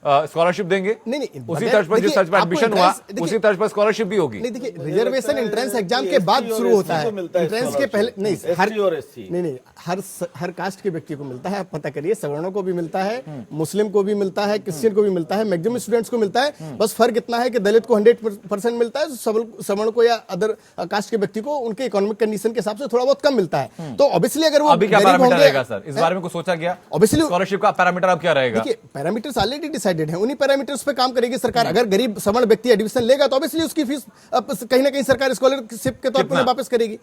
स्कॉलरशिप देंगे? नहीं, उसी तर्ज पर जिस तर्ज पर एडमिशन हुआ उसी तर्ज पर स्कॉलरशिप भी होगी। नहीं देखिए, रिजर्वेशन एंट्रेंस एग्जाम के बाद शुरू होता है, एंट्रेंस के पहले नहीं। हर कास्ट के व्यक्ति को मिलता है, आप पता करिए, सवर्णों को भी मिलता है, मुस्लिम को भी मिलता है, क्रिश्चियन को भी मिलता है, मैक्सिमम स्टूडेंट्स को मिलता है। बस फर्क इतना है कि दलित को 100% मिलता है, सवर्ण को या अदर कास्ट के व्यक्ति को उनके इकोनॉमिक कंडीशन के हिसाब से थोड़ा बहुत कम मिलता है। तो ऑब्वियसली अगर वो अभी क्या पैरामीटर रहेगा सर, इस बारे में कुछ सोचा गया? ऑब्वियसली स्कॉलरशिप का पैरामीटर अब क्या रहेगा? देखिए, पैरामीटर्स ऑलरेडी डिसाइडेड हैं, उन्हीं पैरामीटर्स पे काम करेगी सरकार। अगर गरीब सवर्ण व्यक्ति एडमिशन लेगा तो ऑब्वियसली उसकी फीस कहीं ना कहीं सरकार स्कॉलरशिप के तौर पर वापस करेगी।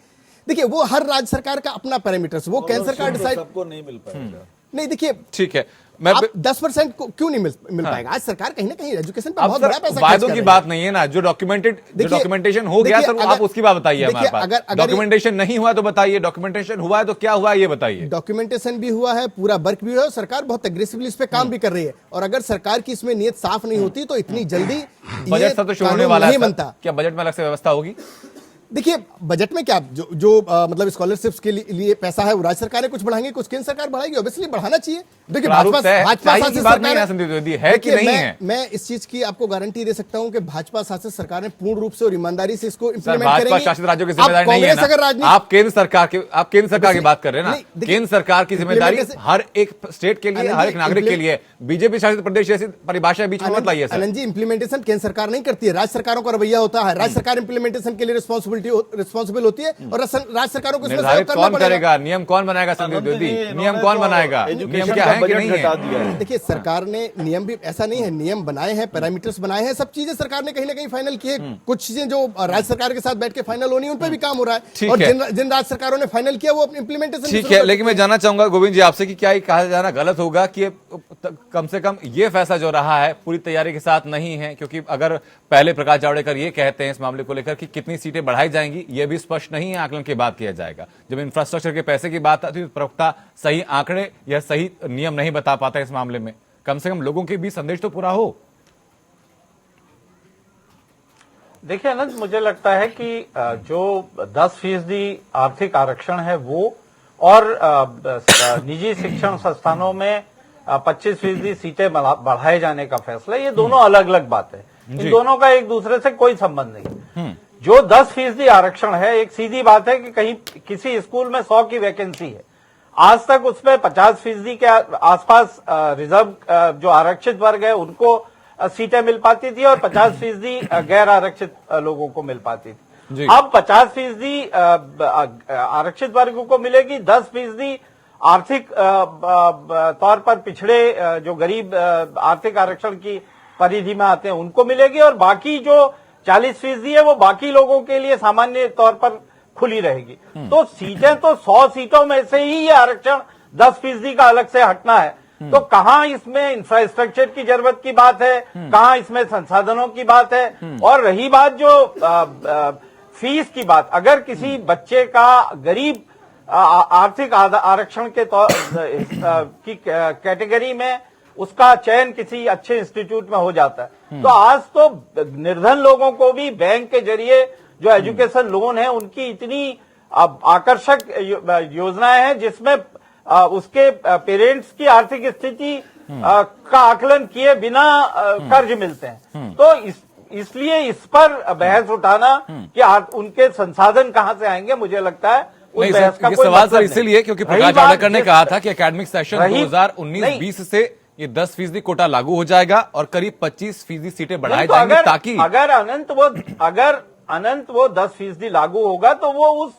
देखिए, वो हर राज्य सरकार का अपना पैरामीटर्स, वो केंद्र सरकार डिसाइड सबको नहीं मिल पाएगा। नहीं देखिए, ठीक है, मैं 10% को क्यों नहीं मिल पाएगा? आज सरकार कहीं ना कहीं एजुकेशन पर बहुत बड़ा पैसा वायदों की बात नहीं है ना, जो डॉक्यूमेंटेशन हो गया सर, आप उसकी बात बताइए हमारे पास। डॉक्यूमेंटेशन नहीं हुआ तो बताइए, डॉक्यूमेंटेशन हुआ है तो क्या हुआ ये बताइए। डॉक्यूमेंटेशन भी हुआ है, पूरा वर्क भी हुआ है, सरकार बहुत एग्रेसिवली इस पे काम भी कर रही है। और अगर सरकार की इसमें नीयत साफ नहीं होती तो इतनी जल्दी बजट सत्र शुरू होने वाला है, क्या बजट में अलग से व्यवस्था होगी? देखिए, बजट में क्या जो मतलब स्कॉलरशिप्स के लिए पैसा है वो राज्य सरकारें कुछ बढ़ाएंगे, कुछ केंद्र सरकार बढ़ाएगी, ऑब्वियसली बढ़ाना चाहिए। देखिए, भाजपा शासित सरकार है कि नहीं है, मैं इस चीज की आपको गारंटी दे सकता हूं कि भाजपा शासित सरकार ने पूर्ण रूप से और ईमानदारी से इसको इंप्लीमेंट करेंगी। भाजपा शासित राज्यों की जिम्मेदारी नहीं है ना, आप केंद्र सरकार की बात कर रहे हैं ना। केंद्र सरकार की जिम्मेदारी हर एक स्टेट के लिए, हर एक नागरिक के लिए। बीजेपी शासित प्रदेश जैसी परिभाषा बीच में मत लाइए सर। आनंद जी, इंप्लीमेंटेशन केंद्र सरकार नहीं करती है, राज्य सरकारों का रवैया होता है। राज्य सरकार इंप्लीमेंटेशन के लिए रिस्पॉन्सिबल रिस्पॉन्सिबल होती है और राज्य सरकारों को इसमें सहयोग निर्धारित करना कौन पड़ेगा। करेगा? नियम कौन बनाएगा? संदीप द्विवेदी, नियम कौन बनाएगा? नियम क्या है कि नहीं है? देखिए, सरकार ने नियम भी ऐसा नहीं है, नियम बनाए हैं, पैरामीटर्स बनाए हैं, सब चीजें सरकार ने कहीं ना कहीं फाइनल की है। कुछ चीजें जो राज्य सरकार के साथ बैठ के फाइनल होनी है, उन पर भी काम हो रहा है, और जिन राज्य सरकारों ने फाइनल किया वो अपनी इम्प्लीमेंटेशन। ठीक है, लेकिन मैं जानना चाहूंगा गोविंद जी आपसे कि क्या ये कहा जाना गलत होगा कि कम से कम ये फैसला जो रहा है पूरी तैयारी के साथ नहीं है? क्योंकि अगर पहले प्रकाश जावड़ेकर ये कहते हैं इस मामले को लेकर कि कितनी सीटें बढ़ाई जाएंगी, ये भी स्पष्ट नहीं है, आकलन के बाद किया जाएगा। जब इंफ्रास्ट्रक्चर के पैसे की बात आती है तो प्रवक्ता सही आंकड़े या सही नियम नहीं बता पाता इस मामले में। कम से कम लोगों के बीच संदेश तो पूरा हो। देखिए अनंत, मुझे लगता है कि जो 10% आर्थिक आरक्षण है वो और निजी शिक्षण संस्थानों में 25% सीटें बढ़ाए जाने का फैसला, ये दोनों अलग अलग बात है। इन दोनों का एक दूसरे से कोई संबंध नहीं। जो 10% आरक्षण है, एक सीधी बात है कि कहीं किसी स्कूल में 100 की वैकेंसी है, आज तक उसमें 50% के आसपास रिजर्व जो आरक्षित वर्ग है उनको सीटें मिल पाती थी और 50% गैर आरक्षित लोगों को मिल पाती थी। अब 50% आरक्षित वर्ग को मिलेगी, 10% आर्थिक तौर पर पिछड़े जो गरीब आर्थिक आरक्षण की परिधि में आते हैं उनको मिलेगी, और बाकी जो 40% है वो बाकी लोगों के लिए सामान्य तौर पर खुली रहेगी। तो सीटें तो 100 सीटों में से ही ये आरक्षण 10% का अलग से हटना है। तो कहां इसमें इंफ्रास्ट्रक्चर की जरूरत की बात है, कहां इसमें संसाधनों की बात है। और रही बात जो फीस की बात, अगर किसी बच्चे का गरीब आर्थिक आरक्षण के तौर की कैटेगरी में उसका चयन किसी अच्छे इंस्टीट्यूट में हो जाता है, तो आज तो निर्धन लोगों को भी बैंक के जरिए जो एजुकेशन लोन है उनकी इतनी आकर्षक योजनाएं हैं जिसमें उसके पेरेंट्स की आर्थिक स्थिति का आकलन किए बिना कर्ज मिलते हैं। तो इसलिए इस पर बहस उठाना कि उनके संसाधन कहां से आएंगे, मुझे लगता है उस बहस का कोई सवाल मतलब सर इसीलिए क्योंकि प्रकाश जावड़ेकर ने कहा था कि एकेडमिक सेशन 2019-20 से ये 10% कोटा लागू हो जाएगा और करीब 25% सीटें बढ़ाई जाएंगी, ताकि अगर अनंत वो 10% लागू होगा तो वो उस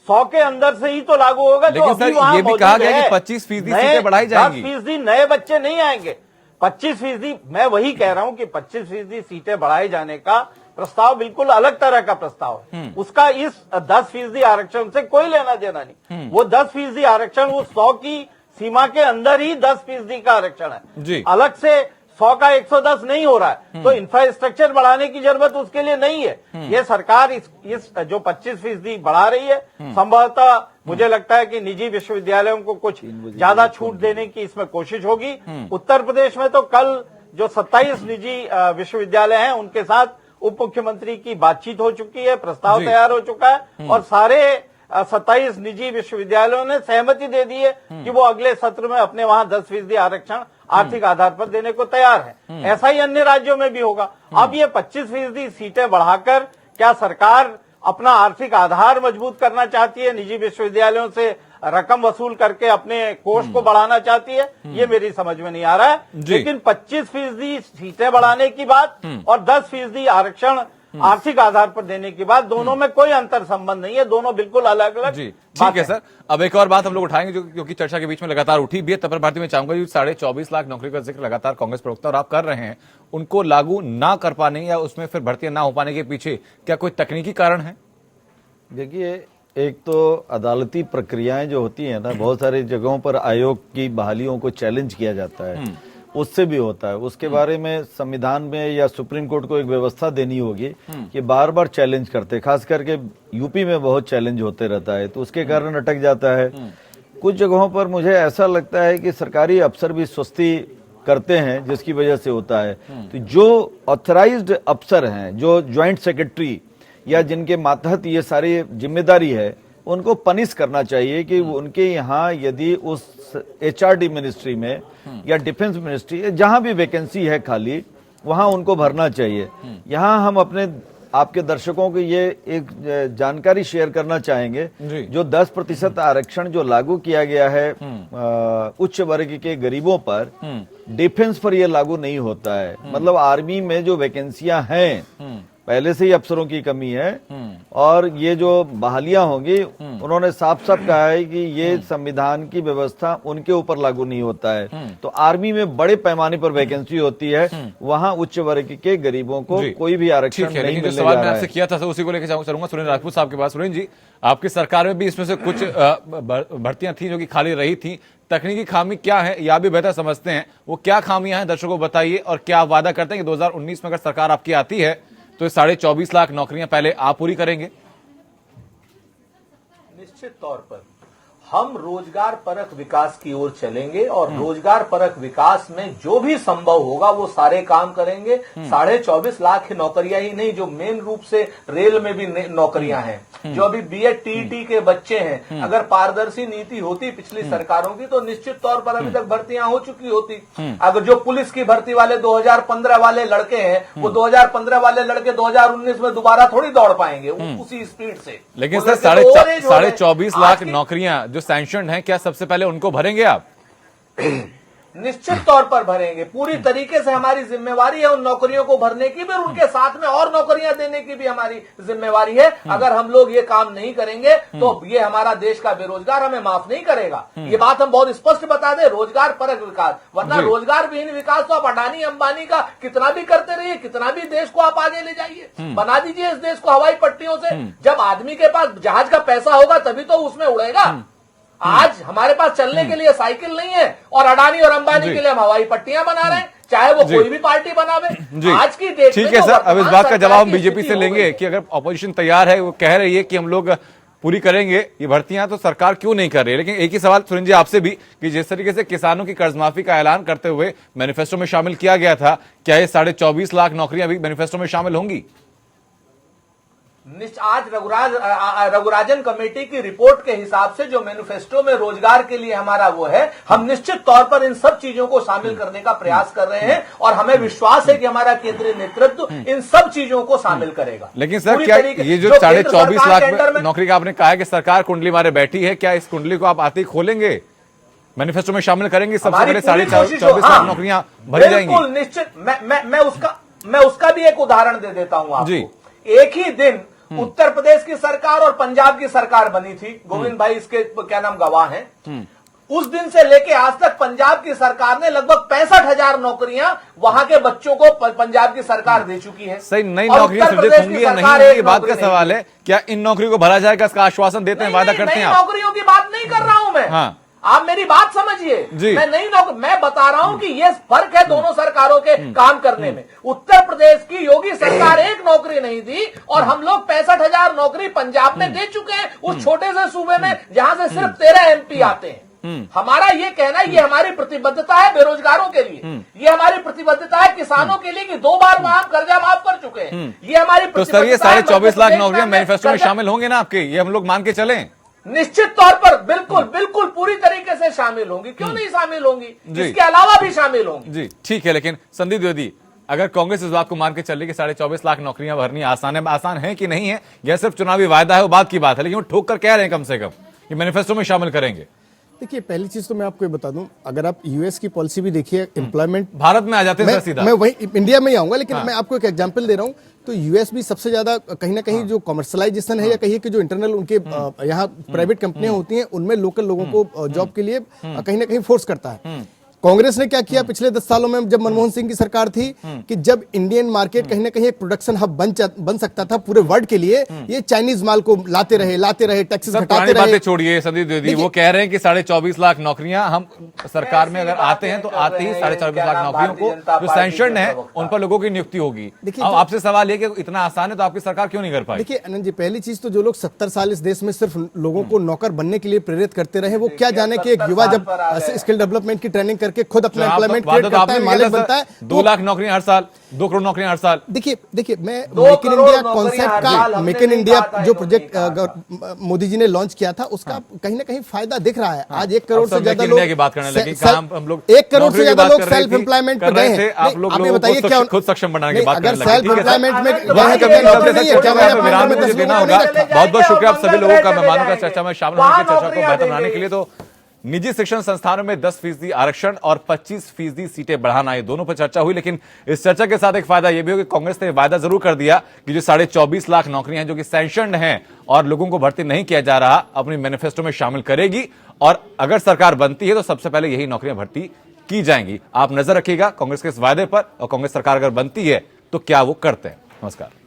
100 के अंदर से ही तो लागू होगा। लेकिन सर ये भी कहा गया कि 25% सीटें बढ़ाई जाएंगी, 10% नए बच्चे नहीं आएंगे। 25%, मैं वही कह रहा हूं कि 25% सीटें बढ़ाए जाने का प्रस्ताव बिल्कुल अलग तरह का प्रस्ताव है। उसका इस 10% आरक्षण से कोई लेना देना नहीं। वो 10% आरक्षण उस 100 की सीमा के अंदर ही 10% का आरक्षण है, अलग से 100 का 110 नहीं हो रहा है। तो इंफ्रास्ट्रक्चर बढ़ाने की जरूरत उसके लिए नहीं है। ये सरकार इस जो 25% बढ़ा रही है, संभवतः मुझे लगता है कि निजी विश्वविद्यालयों को कुछ ज्यादा छूट देने की इसमें कोशिश होगी। उत्तर प्रदेश में तो कल जो 27 निजी विश्वविद्यालय हैं उनके साथ उप मुख्यमंत्री की बातचीत हो चुकी है, प्रस्ताव तैयार हो चुका है और सारे 27 निजी विश्वविद्यालयों ने सहमति दे दी है कि वो अगले सत्र में अपने वहां 10% आरक्षण आर्थिक आधार पर देने को तैयार है। ऐसा ही अन्य राज्यों में भी होगा। अब ये 25% सीटें बढ़ाकर क्या सरकार अपना आर्थिक आधार मजबूत करना चाहती है, निजी विश्वविद्यालयों से रकम वसूल करके अपने कोष को बढ़ाना चाहती है, ये मेरी समझ में नहीं आ रहा है। लेकिन 25% सीटें बढ़ाने की बात और 10% आरक्षण आर्थिक आधार पर देने की बात, दोनों में कोई अंतर संबंध नहीं है, दोनों बिल्कुल अलग अलग। जी ठीक है सर, अब एक और बात हम लोग उठाएंगे जो कि चर्चा के बीच में लगातार उठी भी है। तपर भारती में चाहूंगा 24.5 लाख नौकरी का जिक्र लगातार कांग्रेस प्रवक्ता और आप कर रहे हैं, उनको लागू ना कर पाने या उसमें फिर भर्तियां ना हो पाने के पीछे क्या कोई तकनीकी कारण है? देखिए, एक तो अदालती प्रक्रियाएं जो होती हैं ना, बहुत सारी जगहों पर आयोग की बहालियों को चैलेंज किया जाता है, उससे भी होता है। उसके बारे में संविधान में या सुप्रीम कोर्ट को एक व्यवस्था देनी होगी कि बार बार चैलेंज करते, खास करके यूपी में बहुत चैलेंज होते रहता है, तो उसके कारण अटक जाता है। कुछ जगहों पर मुझे ऐसा लगता है कि सरकारी अफसर भी सुस्ती करते हैं जिसकी वजह से होता है। तो जो ऑथराइज्ड अफसर हैं, जो ज्वाइंट सेक्रेटरी या जिनके मातहत ये सारी जिम्मेदारी है, उनको पनिश करना चाहिए कि उनके यहाँ यदि उस HRD मिनिस्ट्री में या डिफेंस मिनिस्ट्री जहां भी वैकेंसी है खाली, वहां उनको भरना चाहिए। यहाँ हम अपने आपके दर्शकों को ये एक जानकारी शेयर करना चाहेंगे, जो 10% आरक्षण जो लागू किया गया है उच्च वर्ग के गरीबों पर, डिफेंस पर यह लागू नहीं होता है। मतलब आर्मी में जो वैकेंसियां हैं पहले से ही अफसरों की कमी है। और ये जो बहालियां होंगी, उन्होंने साफ साफ कहा है कि ये संविधान की व्यवस्था उनके ऊपर लागू नहीं होता है। तो आर्मी में बड़े पैमाने पर वैकेंसी होती है, वहां उच्च वर्ग के गरीबों को कोई भी आरक्षण ठीक है, नहीं लेकिन जो मिलने सवाल जा मैं रहा आपसे है। किया था उसी को लेकर चलूंगा सुरेंद्र राजपूत साहब के पास। सुरेंद्र जी, आपकी सरकार में भी इसमें से कुछ भर्तियां थी जो कि खाली रही थी। तकनीकी खामी क्या है, या भी बेहतर समझते हैं, वो क्या खामियां हैं, दर्शकों को बताइए। और क्या आप वादा करते हैं कि 2019 में अगर सरकार आपकी आती है तो 24.5 लाख नौकरियां पहले आप पूरी करेंगे? निश्चित तौर पर हम रोजगार परक विकास की ओर चलेंगे और रोजगार परक विकास में जो भी संभव होगा वो सारे काम करेंगे। 24.5 लाख की नौकरियां ही नहीं, जो मेन रूप से रेल में भी नौकरियां हैं, जो अभी बीएड टीईटी के बच्चे हैं, अगर पारदर्शी नीति होती पिछली सरकारों की तो निश्चित तौर पर अभी तक भर्तियां हो चुकी होती। अगर जो पुलिस की भर्ती वाले 2015 वाले लड़के हैं, वो 2015 वाले लड़के 2019 में दोबारा थोड़ी दौड़ पाएंगे उसी स्पीड से। लेकिन सर 24.5 लाख नौकरियां जो सैंक्शन है, क्या सबसे पहले उनको भरेंगे आप? निश्चित तौर पर भरेंगे। पूरी तरीके से हमारी जिम्मेवारी है उन नौकरियों को भरने की भी, और उनके साथ में और नौकरियां देने की भी हमारी जिम्मेवारी है। अगर हम लोग ये काम नहीं करेंगे तो ये हमारा देश का बेरोजगार हमें माफ नहीं करेगा। ये बात हम बहुत स्पष्ट बता दें, रोजगार परक विकास, वरना रोजगार विहीन विकास तो आप अडानी अंबानी का कितना भी करते रहिए, कितना भी देश को आप आगे ले जाइए, बना दीजिए इस देश को हवाई पट्टियों से। जब आदमी के पास जहाज का पैसा होगा तभी तो उसमें उड़ेगा। आज हमारे पास चलने के लिए साइकिल नहीं है और अडानी और अंबानी के लिए हम हवाई पट्टियां बना रहे हैं, चाहे वो कोई भी पार्टी बनावे। आज की डेट में ठीक है सर, अब इस बात का जवाब हम बीजेपी से लेंगे कि अगर ऑपोजिशन तैयार है, वो कह रही है कि हम लोग पूरी करेंगे ये भर्तियां, तो सरकार क्यों नहीं कर रही है? लेकिन एक ही सवाल सुरेंद्र जी आपसे भी कि जिस तरीके से किसानों की कर्ज माफी का ऐलान करते हुए मैनिफेस्टो में शामिल किया गया था, क्या ये 24.5 लाख नौकरियां भी मैनिफेस्टो में शामिल होंगी? आज रघुराजन कमेटी की रिपोर्ट के हिसाब से जो मैनिफेस्टो में रोजगार के लिए हमारा वो है, हम निश्चित तौर पर इन सब चीजों को शामिल करने का प्रयास कर रहे हैं और हमें विश्वास है कि हमारा केंद्रीय नेतृत्व इन सब चीजों को शामिल करेगा। लेकिन सर क्या ये जो 24.5 लाख नौकरी का आपने कहा है कि सरकार कुंडली मारे बैठी है, क्या इस कुंडली को आप आते ही खोलेंगे, मैनिफेस्टो में शामिल करेंगे, सबसे पहले 24.5 लाख नौकरियां भरी जाएंगी? बिल्कुल निश्चित। मैं उसका भी एक उदाहरण दे देता हूं आपको। एक ही दिन उत्तर प्रदेश की सरकार और पंजाब की सरकार बनी थी, गोविंद भाई इसके क्या नाम गवाह हैं। उस दिन से लेके आज तक पंजाब की सरकार ने लगभग 65,000 नौकरियां वहां के बच्चों को पंजाब की सरकार दे चुकी है। सही, नई नौकरियां सृजित होंगी या नहीं होंगी, ये बात का सवाल है। क्या इन नौकरियों को भरा जाएगा, इसका आश्वासन देते हैं, वादा करते हैं आप? नौकरियों की बात नहीं कर रहा हूं मैं। हाँ, आप मेरी बात समझिए। मैं नहीं मैं बता रहा हूं कि ये फर्क है दोनों सरकारों के काम करने में। उत्तर प्रदेश की योगी सरकार एक नौकरी नहीं दी और हम लोग 65,000 नौकरी पंजाब में दे चुके हैं, उस छोटे से सूबे में जहां से सिर्फ 13 एमपी आते हैं। हमारा ये कहना, ये हमारी प्रतिबद्धता है बेरोजगारों के लिए, ये हमारी प्रतिबद्धता है किसानों के लिए कि 2 बार हम कर्जा माफ कर चुके हैं। ये हमारी तो सर ये 24.5 लाख नौकरियां मैनिफेस्टो में शामिल होंगे ना आपके, ये हम लोग मान के चलें? निश्चित तौर पर बिल्कुल पूरी तरीके से शामिल होंगी। क्यों नहीं शामिल होंगी, इसके अलावा भी शामिल होंगी। जी ठीक है, लेकिन संदीप द्विवेदी, अगर कांग्रेस इस बात को मान के चल रही कि 24.5 लाख नौकरियां भरनी आसान है कि नहीं है, यह सिर्फ चुनावी वायदा है, वो बात की बात है, लेकिन वो ठोक कर कह रहे हैं कम से कम कि मैनिफेस्टो में शामिल करेंगे। देखिए, पहली चीज तो मैं आपको ये बता दूं, अगर आप यूएस की पॉलिसी भी देखिए, एम्प्लॉयमेंट भारत में आ जाते हैं सीधा। मैं वही इंडिया में ही आऊंगा, लेकिन मैं आपको एक एग्जांपल दे रहा हूं। तो यूएस भी सबसे ज्यादा कहीं ना कहीं जो कमर्शलाइजेशन है या कहिए कि जो इंटरनल उनके यहाँ प्राइवेट कंपनियां होती हैं, उनमें लोकल लोगों को जॉब के लिए कहीं ना कहीं फोर्स करता है। कांग्रेस ने क्या किया पिछले 10 सालों में, जब मनमोहन सिंह की सरकार थी, कि जब इंडियन मार्केट कहीं ना कहीं एक प्रोडक्शन हब बन सकता था पूरे वर्ल्ड के लिए, ये चाइनीज माल को लाते रहे, टैक्सेस घटाते रहे। बातें छोड़िए संदीप द्विवेदी, वो कह रहे हैं कि 24.5 लाख नौकरियां हम सरकार में अगर आते हैं तो आते ही 24.5 लाख नौकरियों को जो सैंक्शन है उन पर लोगों की नियुक्ति होगी। अब आपसे सवाल है कि इतना आसान है तो आपकी सरकार क्यों नहीं कर पाई? देखिए अनंत जी, पहली चीज तो जो लोग 70 साल इस देश में सिर्फ लोगों को नौकर बनने के लिए प्रेरित करते रहे, वो क्या जाने कि एक युवा जब स्किल डेवलपमेंट की ट्रेनिंग करके खुद अपना बनता है, मालिक बनता है। 2 लाख नौकरियां हर साल, 2 करोड़ नौकरियां हर साल। देखिए मैं मेक इन इंडिया कॉन्सेप्ट का, मेक इन इंडिया जो प्रोजेक्ट मोदी जी ने लॉन्च किया था, उसका कहीं ना कहीं फायदा दिख रहा है। आज 1 करोड़ से ज्यादा लोग की बात करने लगे, हम लोग 1 करोड़ से ज्यादा लोग सेल्फ एम्प्लॉयमेंट पर गए हैं। आप लोग बताइए क्या खुद सक्षम बनाने की बात अगर सेल्फ एम्प्लॉयमेंट में देना होगा। बहुत बहुत शुक्रिया आप सभी लोगों का मेहमानों का चर्चा में शामिल होने की, चर्चा को बेहतर बनाने के लिए। तो निजी शिक्षण संस्थानों में 10% आरक्षण और 25% सीटें बढ़ाना, ये दोनों पर चर्चा हुई। लेकिन इस चर्चा के साथ एक फायदा यह भी हो कि कांग्रेस ने वायदा जरूर कर दिया कि जो 24.5 लाख नौकरियां हैं जो कि सैंक्शन्ड हैं और लोगों को भर्ती नहीं किया जा रहा, अपनी मैनिफेस्टो में शामिल करेगी और अगर सरकार बनती है तो सबसे पहले यही नौकरियां भर्ती की जाएंगी। आप नजर रखिएगा कांग्रेस के इस वायदे पर, और कांग्रेस सरकार अगर बनती है तो क्या वो करते हैं। नमस्कार।